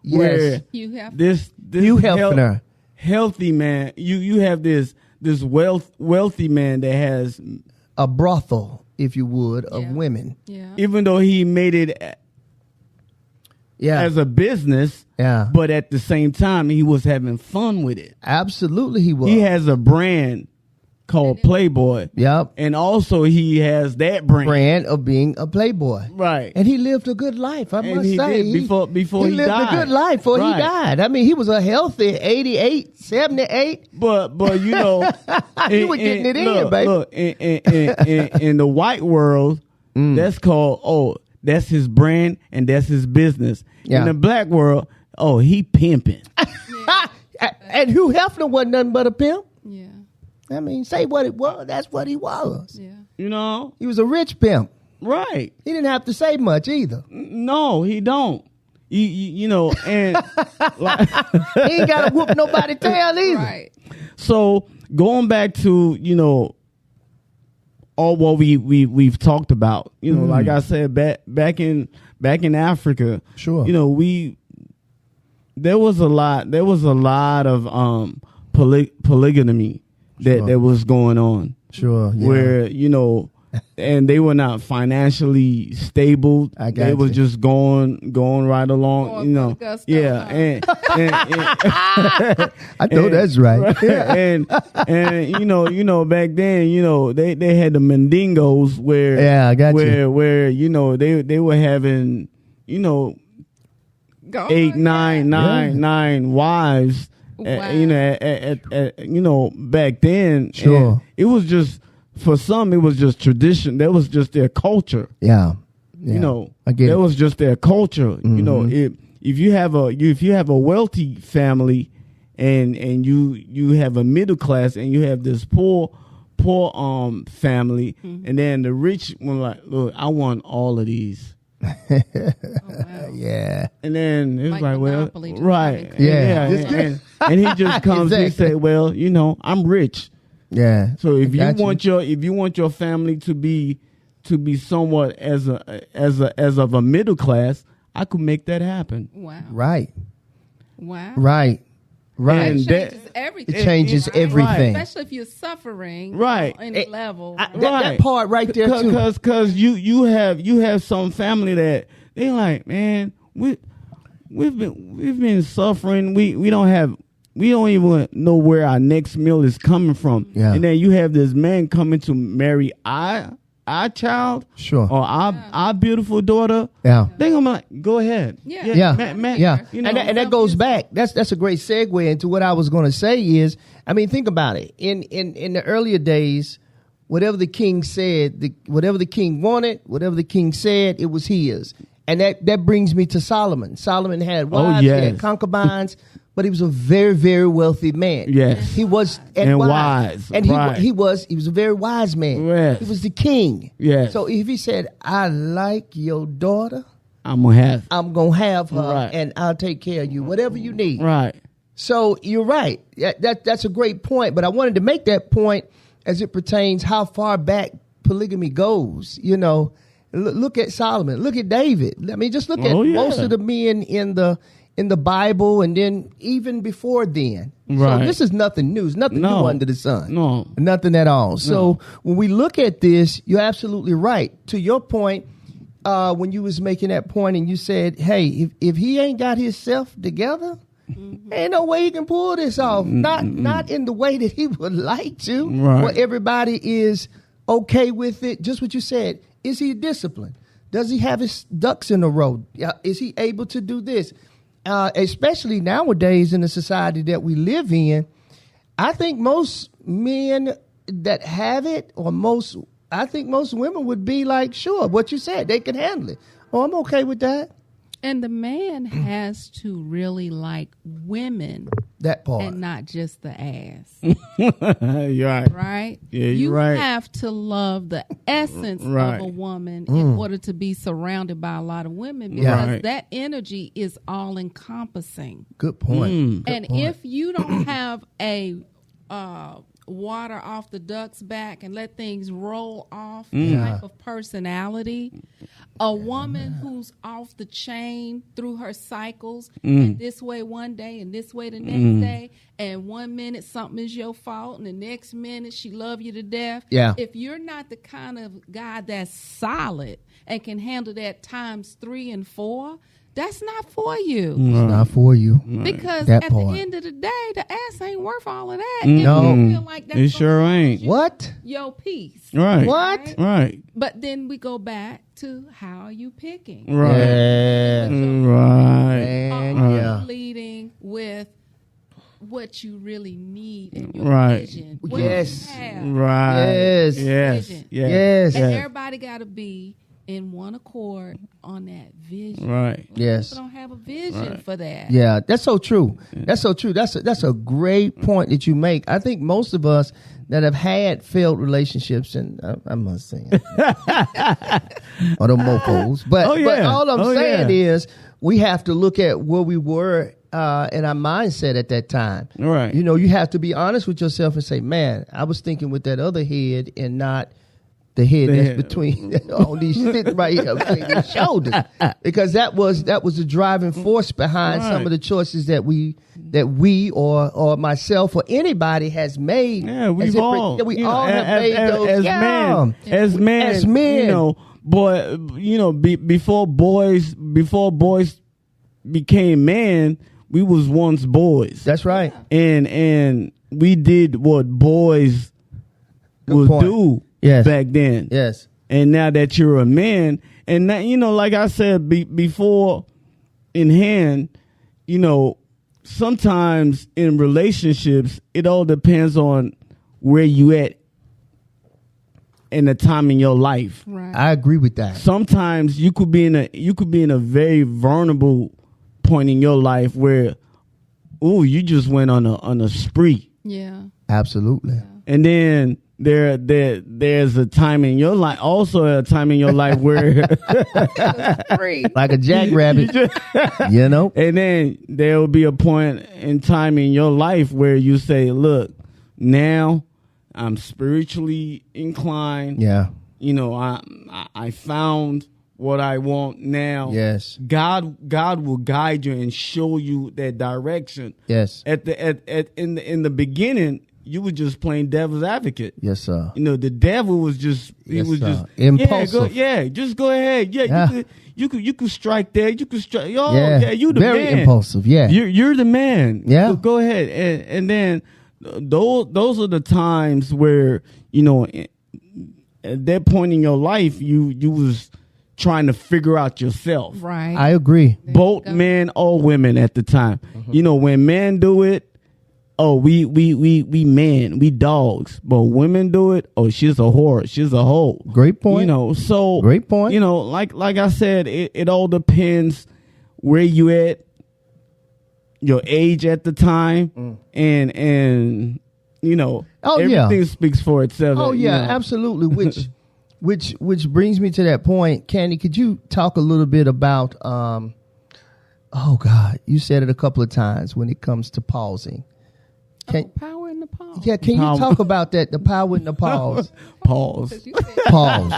Yes. Where you have this Hugh Hefner. Healthy man. You have this wealthy man that has a brothel, if you would, of women. Yeah. Even though he made it as a business, but at the same time he was having fun with it. Absolutely he was. He has a brand called Playboy. Yep. And also he has that brand of being a playboy. Right. And he lived a good life, I must say. Did before he lived died. a good life before he died. I mean, he was a healthy 88, 78. But he was getting it in, baby. Look, in the white world, that's called, that's his brand and that's his business. Yeah. In the black world, oh, he pimping. And Hugh Hefner wasn't nothing but a pimp. Yeah. I mean, say what it was. That's what he was. Yeah. You know? He was a rich pimp. Right. He didn't have to say much either. No, he don't. You know, and like, He ain't got to whoop nobody tail either. Right. so going back to, you know, all what we've talked about, you know, like I said, back in Africa, Sure. you know, there was a lot of polygamy that was going on. Sure. Yeah. Where, you know, and they were not financially stable. I got They was you. just going right along, Going you know. for the gusto, Yeah, huh? and I know that's right. and you know back then, you know, they had the Mandingos where Yeah, I got you. where you know they were having, you know, Go 8, on, 9 wives. Wow. You know, at you know, back then, Sure. and it was just, for some, it was just tradition. That was just their culture. Yeah. You know, I get that it. was just their culture. You know, if you have a wealthy family, and you have a middle class, and you have this poor family, and then the rich one, like, look, I want all of these. Oh, wow. Yeah. And then it's Like like, well, Monopoly, just right, having Yeah. and he just comes and Exactly. say, well, you know, I'm rich. Yeah. So if Got you want your family to be somewhat as of a middle class, I could make that happen. Wow. Right. Wow. Right. Right. And It that- changes everything. It changes right? everything. Especially if you're suffering Right. on any level. That part right there too. Because you have some family that they like, man, we've been suffering. We don't even know where our next meal is coming from. Yeah. And then you have this man coming to marry our child, Sure. or our beautiful daughter. Yeah. They gonna be like, go ahead. Yeah. Yeah. Man, you know, and that goes back. That's a great segue into what I was going to say is, I mean, think about it. In the earlier days, whatever the king said, whatever the king wanted, whatever the king said, it was his. And that brings me to Solomon. Solomon had wives, yes. he had concubines, but he was a very, very wealthy man. Yes. He was And wise. And Right. he was a very wise man. Yes. He was the king. Yes. So if he said, I like your daughter, I'm gonna have. I'm going to have her Right. and I'll take care of you, whatever you need. Right. So you're right. That's a great point. But I wanted to make that point as it pertains how far back polygamy goes. You know, look at Solomon. Look at David. I mean, just look at most of the men in the Bible, and then even before then. Right. So this is nothing new. It's nothing new under the sun. No. Nothing at all. So when we look at this, you're absolutely right. To your point, when you was making that point and you said, hey, if he ain't got himself together, ain't no way he can pull this off. Not in the way that he would like to. Right. Where everybody is okay with it. Just what you said. Is he disciplined? Does he have his ducks in a row? Is he able to do this? Especially nowadays in the society that we live in, I think most men that have it, I think most women would be like, sure, what you said, they can handle it. Oh, I'm okay with that. And the man has to really like women That part. and not just the ass. You're right. Right? Yeah, you're you right. have to love the essence Right. of a woman in order to be surrounded by a lot of women, because Right. that energy is all encompassing. Good point. Good And point. if you don't have a water off the duck's back and let things roll off type of personality, a woman who's off the chain through her cycles, and this way one day and this way the next day, and 1 minute something is your fault and the next minute she love you to death. Yeah. If you're not the kind of guy that's solid and can handle that times 3 and 4, that's not for you. It's not for you. Because That at part. the end of the day, the ass ain't worth all of that. No. If you feel like that's It sure gonna ain't. cost you What? your piece. Right. What? Right. But then we go back to how are you picking? Right. Yeah. Right. Man, Are yeah. you leading with what you really need and your Right. vision? What Yes. you have. Right. Yes. Yes. Vision. Yes. Yes. And everybody got to be in one accord on that vision. Right. Yes. People don't have a vision for that. Yeah, that's so true. That's so true. That's a great point that you make. I think most of us that have had failed relationships, and I'm not saying or the mofos, but all I'm saying is we have to look at where we were in our mindset at that time. Right. You know, you have to be honest with yourself and say, man, I was thinking with that other head and not the head that's between all these sitting right here between these shoulders, because that was the driving force behind some of the choices that we or myself or anybody has made. Yeah, we all have made those as men. You know, boy, you know, before boys became men, we was once boys. That's right, and we did what boys would do. Yes. Back then. Yes. And now that you're a man, and now, you know, like I said before in hand, you know, sometimes in relationships, it all depends on where you at in the time in your life. Right. I agree with that. Sometimes you could be in a very vulnerable point in your life where, you just went on a spree. Yeah. Absolutely. Yeah. And then there's a time in your life, also a time in your life where like a jackrabbit, you know. And then there will be a point in time in your life where you say, look, now I'm spiritually inclined. Yeah. You know, I found what I want now. Yes. God will guide you and show you that direction. Yes. In the beginning, you were just playing devil's advocate. Yes, sir. You know, the devil was just just impulsive. Just go ahead. Yeah. You could strike there. You could strike. You the very man. Impulsive. Yeah, you're the man. Yeah, go ahead. And then those are the times where, you know, at that point in your life, you was trying to figure out yourself. Right. I agree. Both men or women at the time. Mm-hmm. You know, when men do it, we men, we dogs. But women do it, she's a whore, she's a hoe. Great point. You know, so great point. You know, like I said, it all depends where you at, your age at the time, and you know, everything speaks for itself. Oh yeah, you know. Absolutely. Which brings me to that point, Candy. Could you talk a little bit about? Oh God, you said it a couple of times when it comes to pausing. Power in the pause. Yeah, can you talk about that? The power in the pause. Pause. Pause.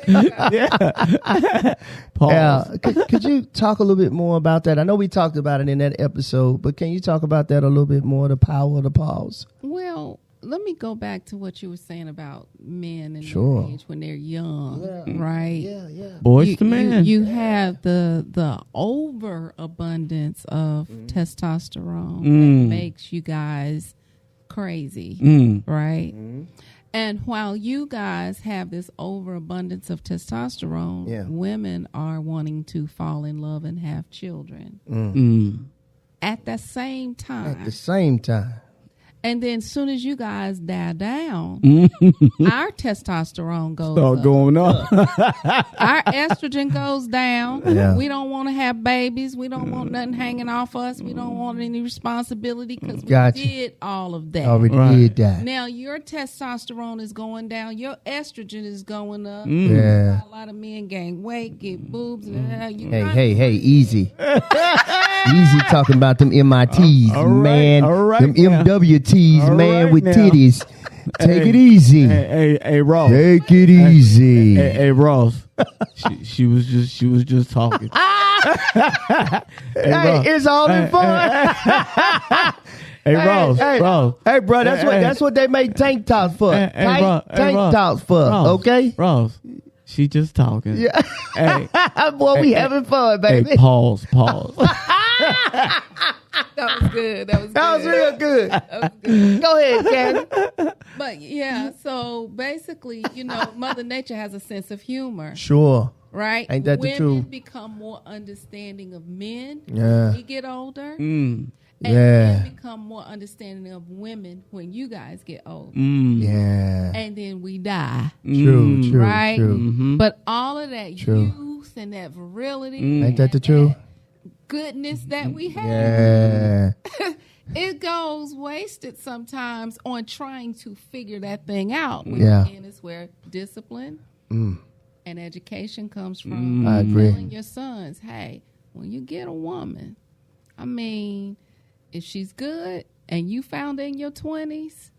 Yeah. Pause. Yeah. Could you talk a little bit more about that? I know we talked about it in that episode, but can you talk about that a little bit more? The power of the pause. Well, let me go back to what you were saying about men and their age when they're young, right? Yeah. Boys to men. You have the overabundance of testosterone that makes you guys crazy, right? And while you guys have this overabundance of testosterone, women are wanting to fall in love and have children at the same time. And then as soon as you guys die down, our testosterone goes up. Going up. Our estrogen goes down. Yeah. We don't want to have babies. We don't want nothing hanging off us. We don't want any responsibility because we did all of that. Already did that. Now your testosterone is going down. Your estrogen is going up. Yeah. A lot of men gain weight, get boobs. Hey, easy. Easy talking about them MITs, man. Them MWTs, man, right with now. Titties. Take it easy. Hey, Ross. Take it easy. Hey, Ross. She was just talking. Hey, it's all in fun. Hey, Ross. Hey, bro, that's what they make tank tops for. Tank tops for, okay? Ross. She just talking. Yeah. Hey. Boy, we having fun, baby. Hey, pause. That was good. That was real good. Go ahead, Candy. But yeah, so basically, you know, Mother Nature has a sense of humor. Sure. Right? Ain't that the truth? Women become more understanding of men when we get older. And Yeah. then become more understanding of women when you guys get old. Yeah. And then we die. True, true, Right? true. But all of that True. youth and that virility. Ain't that the and truth? goodness that we have. Yeah. It goes wasted sometimes on trying to figure that thing out. Which Yeah. again is where discipline and education comes from. I agree. Telling your sons, hey, when you get a woman, I mean, if she's good and you found her in your 20s,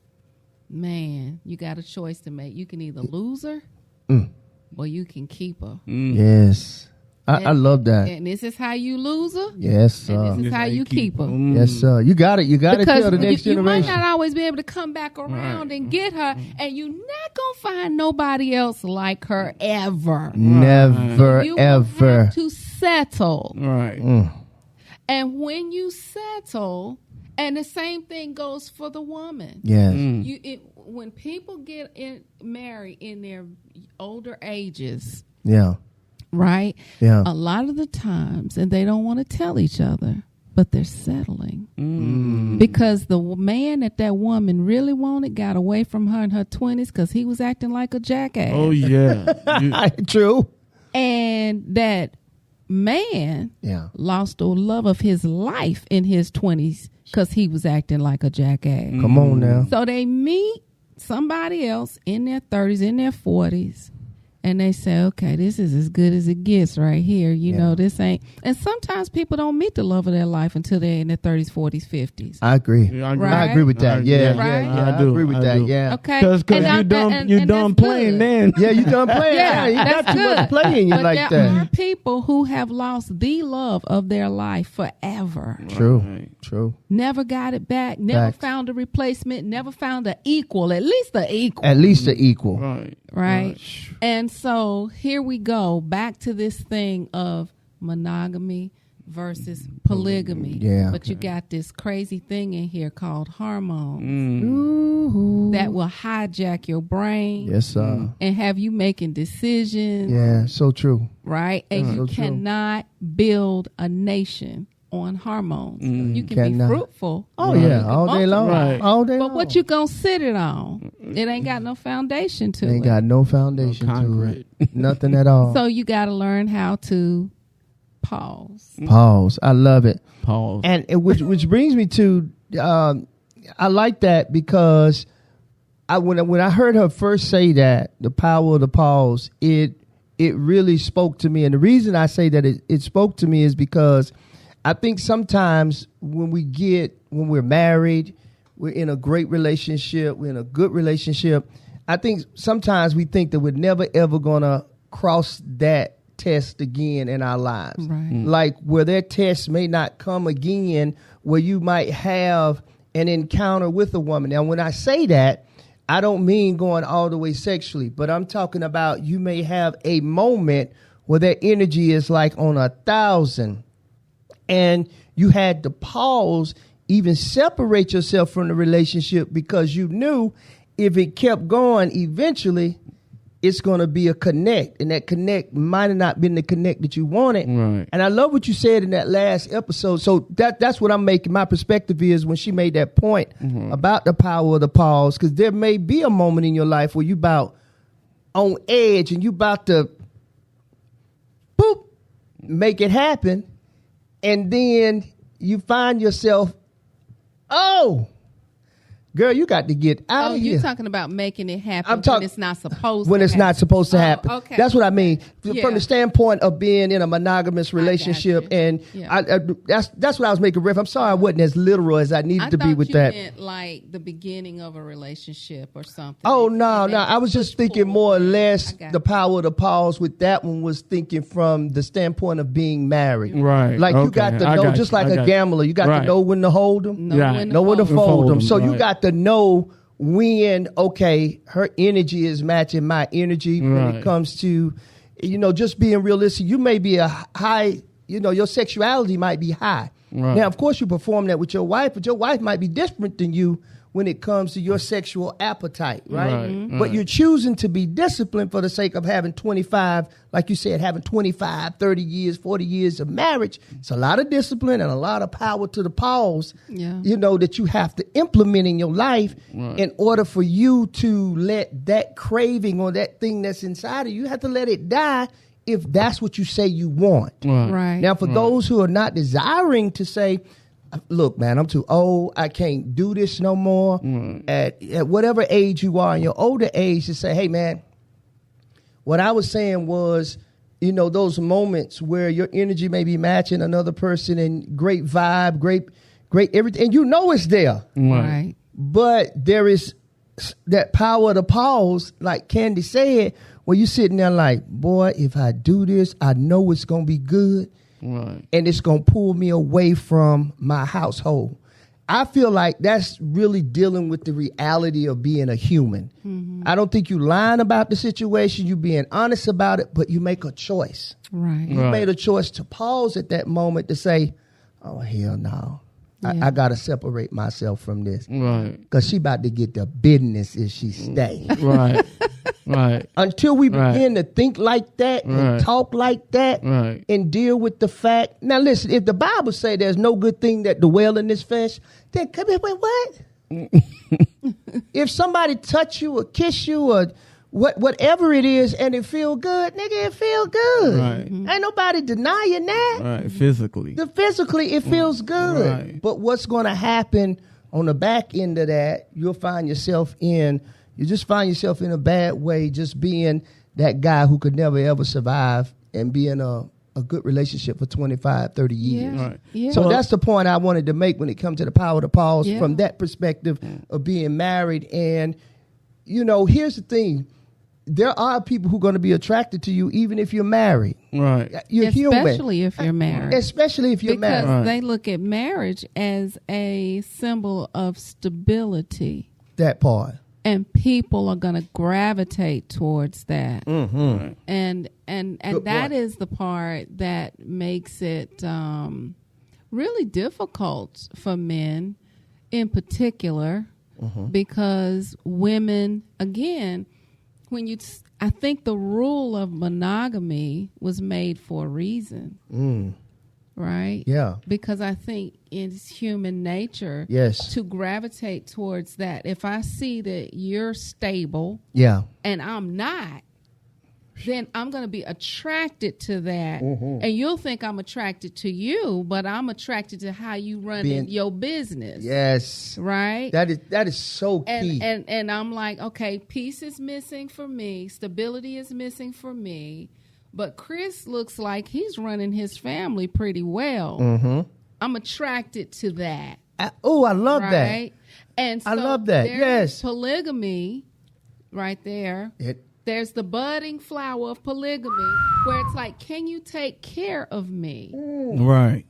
man, you got a choice to make. You can either lose her or you can keep her. Yes. I love that. And this is how you lose her. Yes, And sir. this is how you keep her. Yes, sir. You got it. You got to Because tell the next you might generation. not always be able to come back around and get her, and you're not going to find nobody else like her ever. Never, You will ever. have to settle. Right. And when you settle, and the same thing goes for the woman. Yes. When people get married in their older ages, Yeah. right? Yeah. A lot of the times, and they don't want to tell each other, but they're settling. Because the man that woman really wanted got away from her in her 20s because he was acting like a jackass. Oh yeah. True. And that man Yeah. lost the love of his life in his 20s because he was acting like a jackass. Come on now. So they meet somebody else in their 30s, in their 40s, and they say, okay, this is as good as it gets right here. You know, this ain't. And sometimes people don't meet the love of their life until they're in their 30s, 40s, 50s. I agree. Yeah, I agree. Right. I agree with that. Yeah. Right. Yeah. I do. I agree with I that. do. Yeah. Okay. Because And you and done that's playing good. then. Yeah, you done playing. Yeah, You that's got too much good. play in you But like there that. are people who have lost the love of their life forever. True. Right. True. Never got it back. Never Facts. found a replacement. Never found an equal. At least the equal. At least the equal. Right. Right. And so here we go back to this thing of monogamy versus polygamy. Yeah. But you got this crazy thing in here called hormones Ooh. that will hijack your brain Yes, sir. and have you making decisions. Yeah, so true. Right. And you So true. cannot build a nation on hormones. You can Cannot. be fruitful. Oh, You yeah. can All day long. multiply. Right. All day long. But what you gonna sit it on? It ain't got no foundation to Ain't it. got no foundation No to concrete. it. Nothing at all. So you got to learn how to pause. Pause. I love it. Pause. And which brings me to, I like that because when I heard her first say that, the power of the pause, it really spoke to me. And the reason I say that it spoke to me is because I think sometimes when we're married, we're in a great relationship, we're in a good relationship, I think sometimes we think that we're never ever gonna cross that test again in our lives. Right. Like where that test may not come again, where you might have an encounter with a woman. Now, when I say that, I don't mean going all the way sexually, but I'm talking about you may have a moment where that energy is like on 1,000 and you had to pause, even separate yourself from the relationship because you knew if it kept going, eventually it's going to be a connect, and that connect might have not been the connect that you wanted. Right. And I love what you said in that last episode. So that's what I'm making. My perspective is when she made that point about the power of the pause, because there may be a moment in your life where you about on edge and you about to boop, make it happen. And then you find yourself, oh, girl, you got to get out Oh, of you're here. talking about making it happen I'm talking when it's not supposed when to it's happen. not supposed to happen. Okay. That's what I mean. Yeah. From the standpoint of being in a monogamous relationship, you. and Yeah. that's what I was making reference. I'm sorry I wasn't as literal as I needed I to be thought with you that. meant like the beginning of a relationship or something. Oh, no. And I was just push thinking forward. more or less I got the it. power of the pause with that one was thinking from the standpoint of being married. Right. Like you Okay. got to I know, got just you. like I a got you. gambler, you got Right. to know when to hold them, Know Yeah. when to know when to fold. fold them. them, So you right. got to know when, okay, her energy is matching my energy when Right. it comes to, just being realistic. You may be a high, your sexuality might be high. Right. Now, of course, you perform that with your wife, but your wife might be different than you when it comes to your sexual appetite, right? Right, But you're choosing to be disciplined for the sake of having 25, like you said, having 25, 30 years, 40 years of marriage. It's a lot of discipline and a lot of power to the pause, that you have to implement in your life in order for you to let that craving or that thing that's inside of you, you have to let it die if that's what you say you want. Right. Now, for those who are not desiring to say, look, man, I'm too old. I can't do this no more. At whatever age you are, in your older age, to say, hey, man, what I was saying was, those moments where your energy may be matching another person and great vibe, great everything. And it's there. Right. But there is that power of the pause, like Candy said, where you're sitting there like, boy, if I do this, I know it's going to be good. Right. And it's going to pull me away from my household. I feel like that's really dealing with the reality of being a human. Mm-hmm. I don't think you lying about the situation. You being honest about it, but you make a choice. Right. You made a choice to pause at that moment to say, oh, hell no. Yeah. I got to separate myself from this. Right. Because she about to get the business if she stay. Right. Right. Until we begin to think like that and talk like that and deal with the fact. Now, listen, if the Bible say there's no good thing that dwell in this flesh, then come here, wait, what? If somebody touch you or kiss you or whatever it is and it feel good, nigga, it feel good. Right. Ain't nobody denying that. Right. Physically. Physically, it feels good. Right. But what's going to happen on the back end of that, you just find yourself in a bad way, just being that guy who could never, ever survive and be in a good relationship for 25, 30 years. Yeah. Right. Yeah. So that's the point I wanted to make when it comes to the power of the pause from that perspective of being married. And, here's the thing. There are people who are going to be attracted to you even if you're married. Right. You're human. Especially if you're married. Especially if you're married. Because they look at marriage as a symbol of stability. That part. And people are going to gravitate towards that. Mm-hmm. And that is the part that makes it really difficult for men in particular, because women, again, I think the rule of monogamy was made for a reason. Right? Yeah. Because I think it's human nature to gravitate towards that. If I see that you're stable and I'm not, then I'm going to be attracted to that. And you'll think I'm attracted to you, but I'm attracted to how you run your business. Yes. Right? That is so key. And I'm like, okay, peace is missing for me. Stability is missing for me. But Chris looks like he's running his family pretty well. I'm attracted to that. I love that. And so I love that. Yes. Polygamy right there. There's the budding flower of polygamy where it's like, can you take care of me? Right.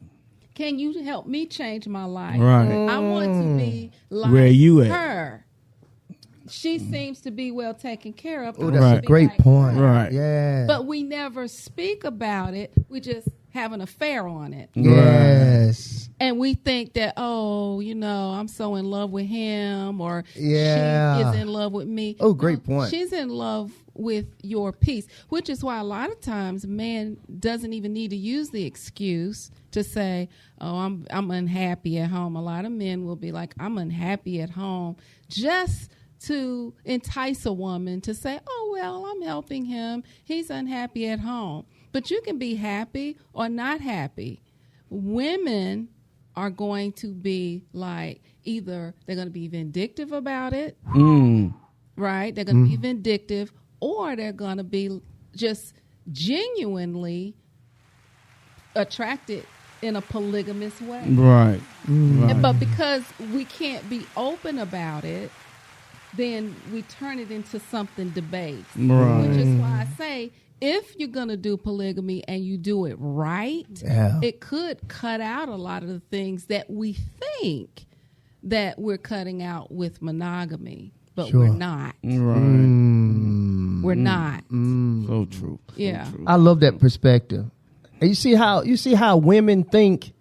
Can you help me change my life? Right. I want to be like where you at? her. She seems to be well taken care of. Oh, that's a great point. Right. Yeah. But we never speak about it. We just have an affair on it. Yes. And we think that, I'm so in love with him, or she is in love with me. Oh, great point. She's in love with your peace, which is why a lot of times man doesn't even need to use the excuse to say, I'm unhappy at home. A lot of men will be like, I'm unhappy at home, just to entice a woman to say, I'm helping him. He's unhappy at home. But you can be happy or not happy. Women are going to be like, either they're going to be vindictive about it, right? They're going to be vindictive, or they're going to be just genuinely attracted in a polygamous way. Right. But because we can't be open about it, then we turn it into something debased. Right. Which is why I say, if you're going to do polygamy and you do it right, it could cut out a lot of the things that we think that we're cutting out with monogamy, but we're not. Right. We're not. So true. Yeah. True. I love that perspective. And you see how women think.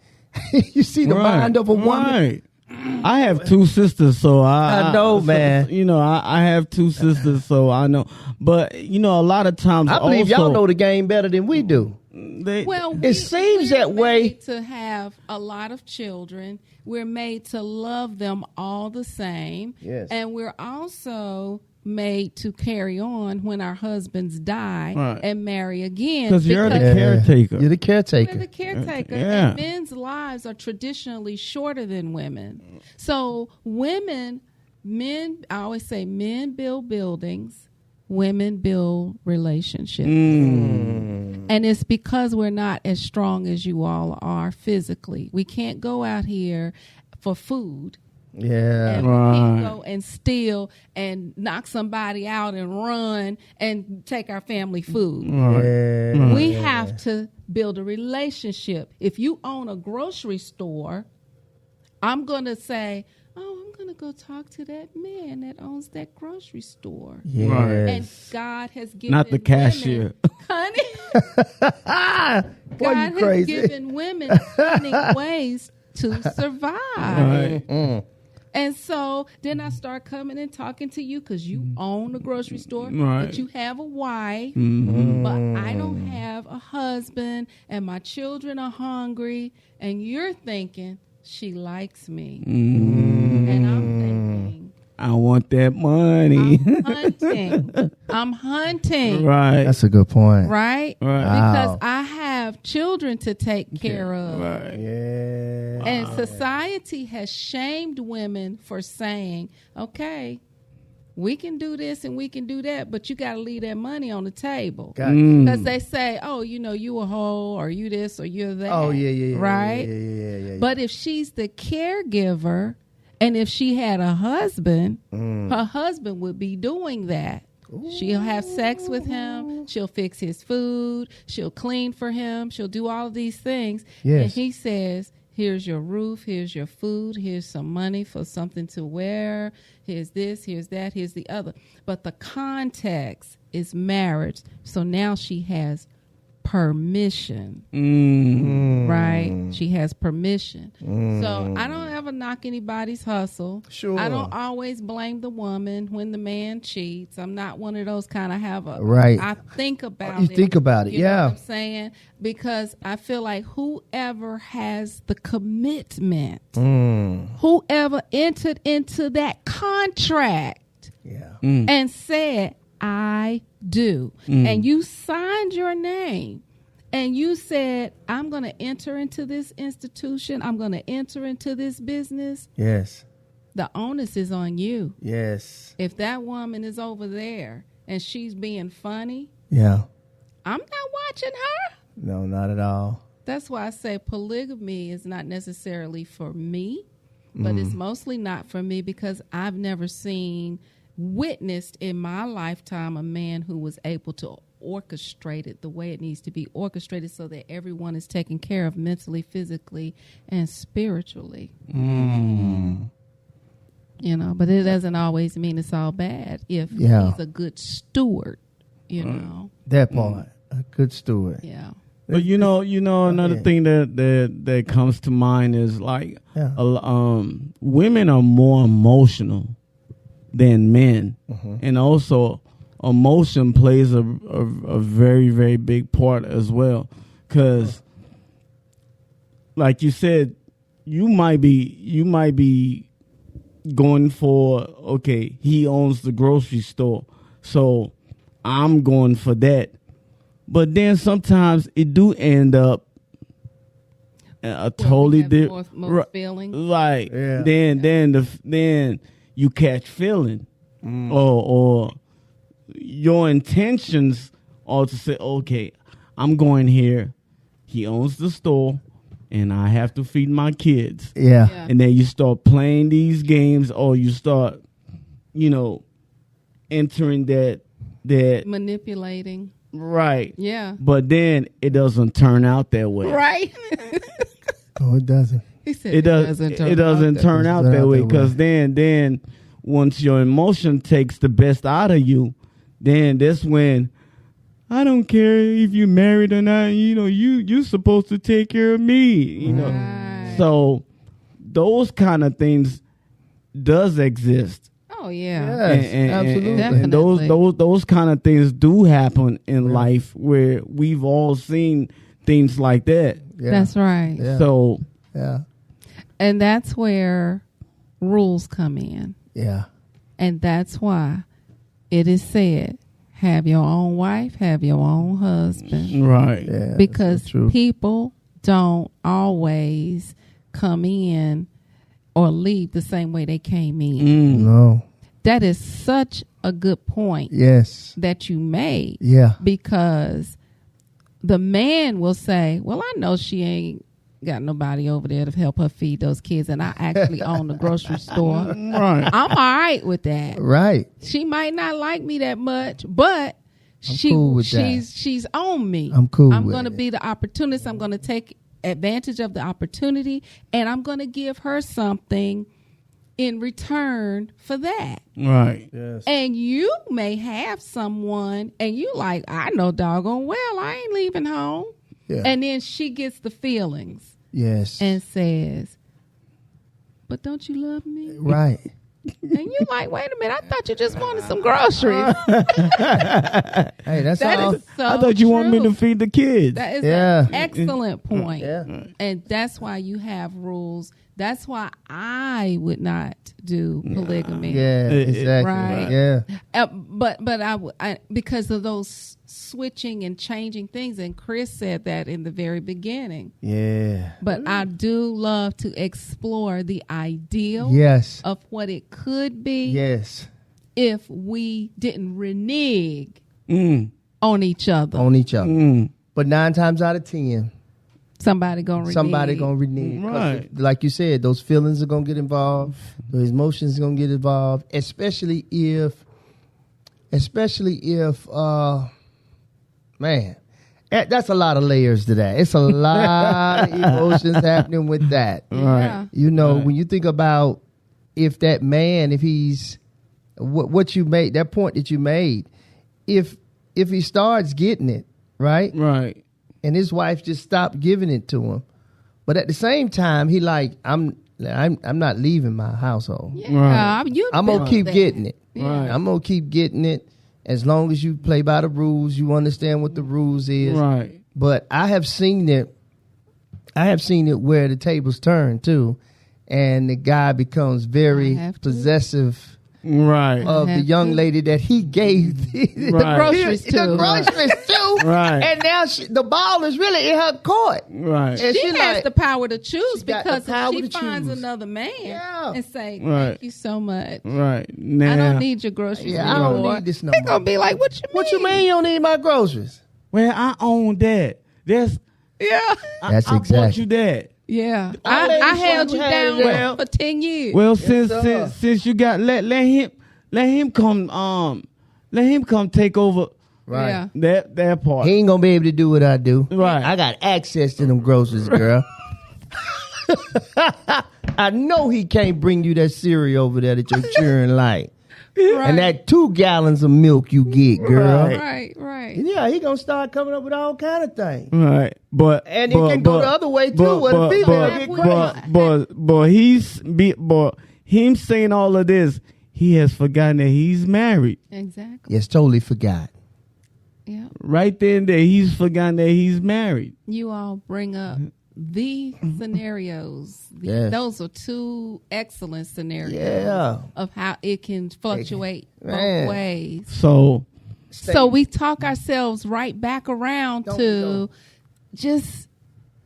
You see the mind of a woman. I have two sisters, so I know, man. You know, I have two sisters, so I know. But you know, a lot of times I believe also, y'all know the game better than we do. It seems that way. Made to have a lot of children. We're made to love them all the same. Yes. And we're also made to carry on when our husbands die and marry again. Because you're the caretaker. You're the caretaker. We're the caretaker. Yeah. And men's lives are traditionally shorter than women. So I always say men build buildings, women build relationships. And it's because we're not as strong as you all are physically. We can't go out here for food. Yeah. And we can't go and steal and knock somebody out and run and take our family food. Yeah. We have to build a relationship. If you own a grocery store, I'm going to say, I'm going to go talk to that man that owns that grocery store. Yes. And God has given Not the cashier. Honey. Boy, God you crazy. has given women unique ways to survive. Right. And so then I start coming and talking to you because you own a grocery store, Right. but you have a wife, but I don't have a husband, and my children are hungry, and you're thinking, she likes me. And I'm thinking, I want that money. I'm hunting. Right. That's a good point. Right? Right. Because I have children to take care of. Right. Yeah. And society has shamed women for saying, okay, we can do this and we can do that, but you got to leave that money on the table. Because they say, oh, you a hoe, or you this, or you're that. Oh, yeah. Right? Yeah. But if she's the caregiver, and if she had a husband, her husband would be doing that. Ooh. She'll have sex with him. She'll fix his food. She'll clean for him. She'll do all of these things. Yes. And he says, here's your roof. Here's your food. Here's some money for something to wear. Here's this. Here's that. Here's the other. But the context is marriage. So now she has permission. Right? She has permission. So I don't ever knock anybody's hustle. Sure. I don't always blame the woman when the man cheats. I'm not one of those kind of have a right. I think about it. You think about it, you know what I'm saying? Because I feel like whoever has the commitment, whoever entered into that contract and said, I do. And you signed your name and you said, I'm going to enter into this institution. I'm going to enter into this business. Yes. The onus is on you. Yes. If that woman is over there and she's being funny, I'm not watching her. No, not at all. That's why I say polygamy is not necessarily for me, but it's mostly not for me because I've never witnessed in my lifetime a man who was able to orchestrate it the way it needs to be orchestrated so that everyone is taken care of mentally, physically, and spiritually. But it doesn't always mean it's all bad if he's a good steward, That part, a good steward. Yeah. But another thing that comes to mind is like women are more emotional than men, and also emotion plays a very, very big part as well. Because, like you said, you might be going for, okay, he owns the grocery store, so I'm going for that. But then sometimes it do end up a totally different feeling. Like then you catch feeling, or your intentions are to say, okay, I'm going here. He owns the store, and I have to feed my kids. Yeah. And then you start playing these games, or you start, entering that manipulating. Right. Yeah. But then it doesn't turn out that way. Right. Oh, it doesn't. He said it doesn't turn out that way because then once your emotion takes the best out of you, then that's when I don't care if you're married or not. You're supposed to take care of me. Right. So those kind of things does exist. Oh yeah, Yes, absolutely. And those kind of things do happen in life where we've all seen things like that. Yeah. That's right. Yeah. So And that's where rules come in. Yeah. And that's why it is said, have your own wife, have your own husband. right. Yeah. Because that's so true. people don't always come in or leave the same way they came in. No. That is such a good point Yes. that you made. Yeah. Because the man will say, well, I know she ain't got nobody over there to help her feed those kids, and I actually own the grocery store. Right. I'm all right with that. Right. She might not like me that much, but cool with that. she's on me. I'm cool I'm with going to it. be the opportunist. I'm going to take advantage of the opportunity, and I'm going to give her something in return for that. Right. Yes. And you may have someone, and you like, I know doggone well I ain't leaving home. Yeah. And then she gets the feelings Yes. and says, but don't you love me? Right. And you like, wait a minute, I thought you just wanted some groceries. Hey, that's That all. is so I thought you wanted me true. to feed the kids. That is Yeah. an excellent point. Yeah. And that's why you have rules. That's why I would not do polygamy. Yeah. Exactly. Right. Yeah. But I because of those switching and changing things, and Chris said that in the very beginning. Yeah. But I do love to explore the ideal Yes. of what it could be Yes. if we didn't renege Mm. on each other. On each other. Mm. But 9 times out of 10, Somebody gonna renege. somebody gonna renege. 'Cause Right. like you said, those feelings are gonna get involved. Those emotions are gonna get involved. Especially if man, that's a lot of layers to that. It's a lot of emotions happening with that. Yeah. You know, when you think about if that man, if he's what you made, that point that you made, if he starts getting it, right? Right. And his wife just stopped giving it to him. But at the same time, he like, I'm not leaving my household. Yeah, I'm gonna keep getting it. Right. I'm gonna keep getting it as long as you play by the rules, you understand what the rules is. Right. But I have seen it where the tables turn too, and the guy becomes very I have to. possessive Right. of the have young to. lady that he gave the Right. groceries to. the groceries to. Right. And now the ball is really in her court. Right. And She has like, the power to choose, she got because the power if she to finds choose. another man Yeah. and say, Right. thank you so much, Right. Now, I don't need your groceries yeah, I don't anymore. need this no They're more. going to be like, what you mean? What you mean you don't need my groceries? well, I own that. That's Yeah. That's I bought exactly. you that. Yeah. I made I sure held you you had down it there. for 10 years. Well, sir. since you got let him come take over Right. Yeah. that part. He ain't gonna be able to do what I do. Right. I got access to them groceries, girl. I know he can't bring you that cereal over there that you're cheering like. Right. And that 2 gallons of milk you get, girl. Right. Right. Yeah, he gonna start coming up with all kind of things. Right, but And it can go the other way, too, where the female get crazy. but him saying all of this, he has forgotten that he's married. Exactly. Yes, totally forgot. Yeah. Right then, that he's forgotten that he's married. You all bring up the scenarios. Yes. Those are 2 excellent scenarios Yeah. of how it can fluctuate Man. both ways. So So we talk ourselves right back around Don't to just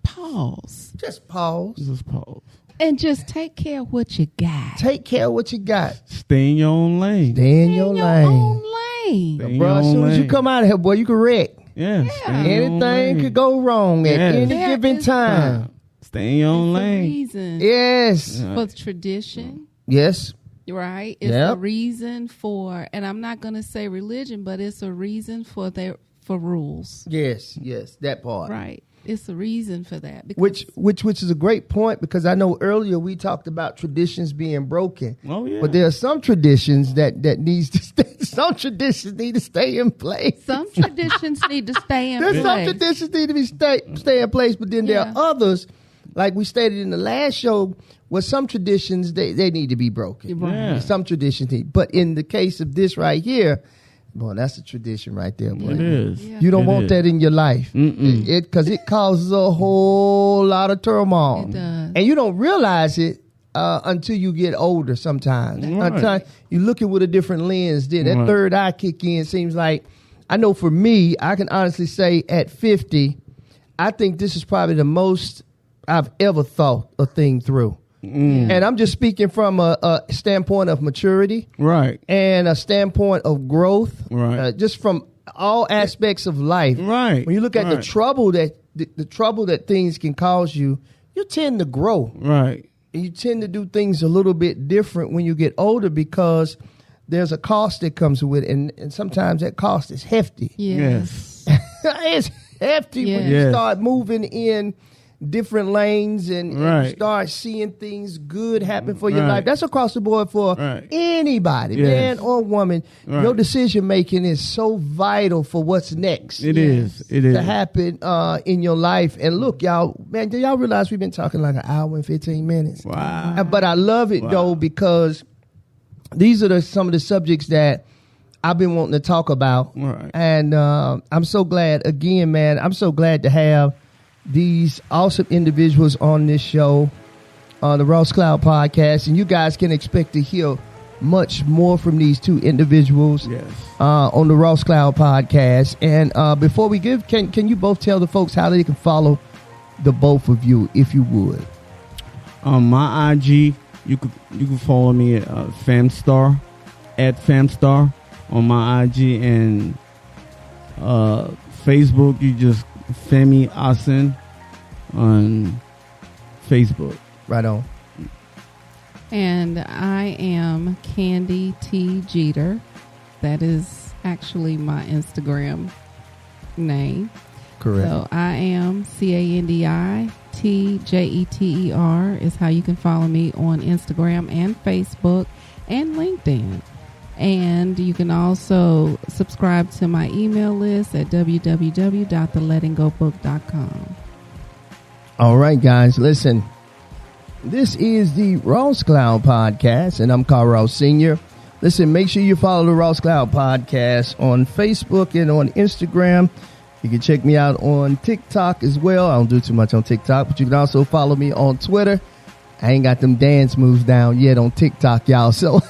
pause Just pause. just pause. and just take care of what you got. Take care of what you got. Stay in your own lane. Stay in your own lane. lane. Stay in Bro, your as own soon as you lane. come out of here, boy, you can wreck. Yeah. Stay in your own Anything lane. could go wrong at Yes. any There given is time. Stay in your own It's a lane. reason Yes. for tradition, Yes. right? It's Yep. a reason for, and I'm not going to say religion, but it's a reason for rules, Yes. Yes. That part. right? It's a reason for that. Because Which is a great point, because I know earlier we talked about traditions being broken. Oh yeah. But there are some traditions that needs to stay. Some traditions need to stay in place. some traditions need to stay in There's some place. traditions need to be stay in place, but then there Yeah. are others like we stated in the last show, with some traditions, they need to be broken. Yeah. Some traditions need. But in the case of this right here, boy, that's a tradition right there, boy. It is. Yeah. You don't It want is. that in your life. Because it causes a whole lot of turmoil. It does. And you don't realize it until you get older sometimes. Right. Until you look at it with a different lens. Then that Right. third eye kick in. Seems like, I know for me, I can honestly say at 50, I think this is probably the most I've ever thought a thing through. And I'm just speaking from a standpoint of maturity. Right. And a standpoint of growth. Right. Just from all aspects of life. Right. When you look at the Right. trouble that the trouble that things can cause you, you tend to grow. Right. And you tend to do things a little bit different when you get older because there's a cost that comes with it, and sometimes that cost is hefty. Yes. It's hefty when you Yes. start moving in different lanes and Right. you start seeing things good happen for your Right. life. That's across the board for Right. anybody, Yes. man or woman. Right. Your decision making is so vital for what's next. It Yes. is. It is. To happen in your life. And look, y'all, man, do y'all realize we've been talking like an hour and 15 minutes? Wow. But I love it, Wow. though, because these are some of the subjects that I've been wanting to talk about. Right. And I'm so glad, again, man, I'm so glad to have these awesome individuals on this show, on the Ross Cloud podcast. And you guys can expect to hear much more from these two individuals Yes. on the Ross Cloud podcast. And before we give, can you both tell the folks how they can follow the both of you, if you would? On my IG, you can follow me at Famstar, at Famstar on my IG, and Facebook, you just Femi Osinowo on Facebook. Right on. And I am Candi T Jeter. That is actually my Instagram name. Correct. So I am CANDI TJETER is how you can follow me on Instagram and Facebook and LinkedIn. And you can also subscribe to my email list at www.thelettinggobook.com. All right, guys, listen. This is the Ross Cloud podcast, and I'm Carl Ross Sr. Listen, make sure you follow the Ross Cloud podcast on Facebook and on Instagram. You can check me out on TikTok as well. I don't do too much on TikTok, but you can also follow me on Twitter. I ain't got them dance moves down yet on TikTok, y'all. So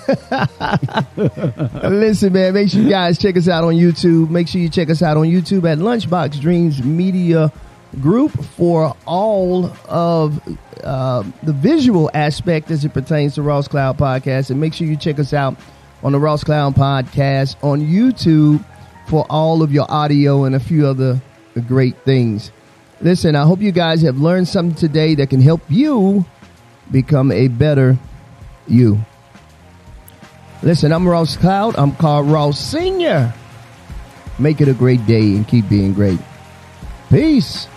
listen, man, make sure you guys check us out on YouTube. Make sure you check us out on YouTube at Lunchbox Dreams Media Group for all of the visual aspect as it pertains to Ross Cloud Podcast. And make sure you check us out on the Ross Cloud Podcast on YouTube for all of your audio and a few other great things. Listen, I hope you guys have learned something today that can help you become a better you. Listen, I'm Ross Cloud. I'm Carl Ross Sr. Make it a great day and keep being great. Peace.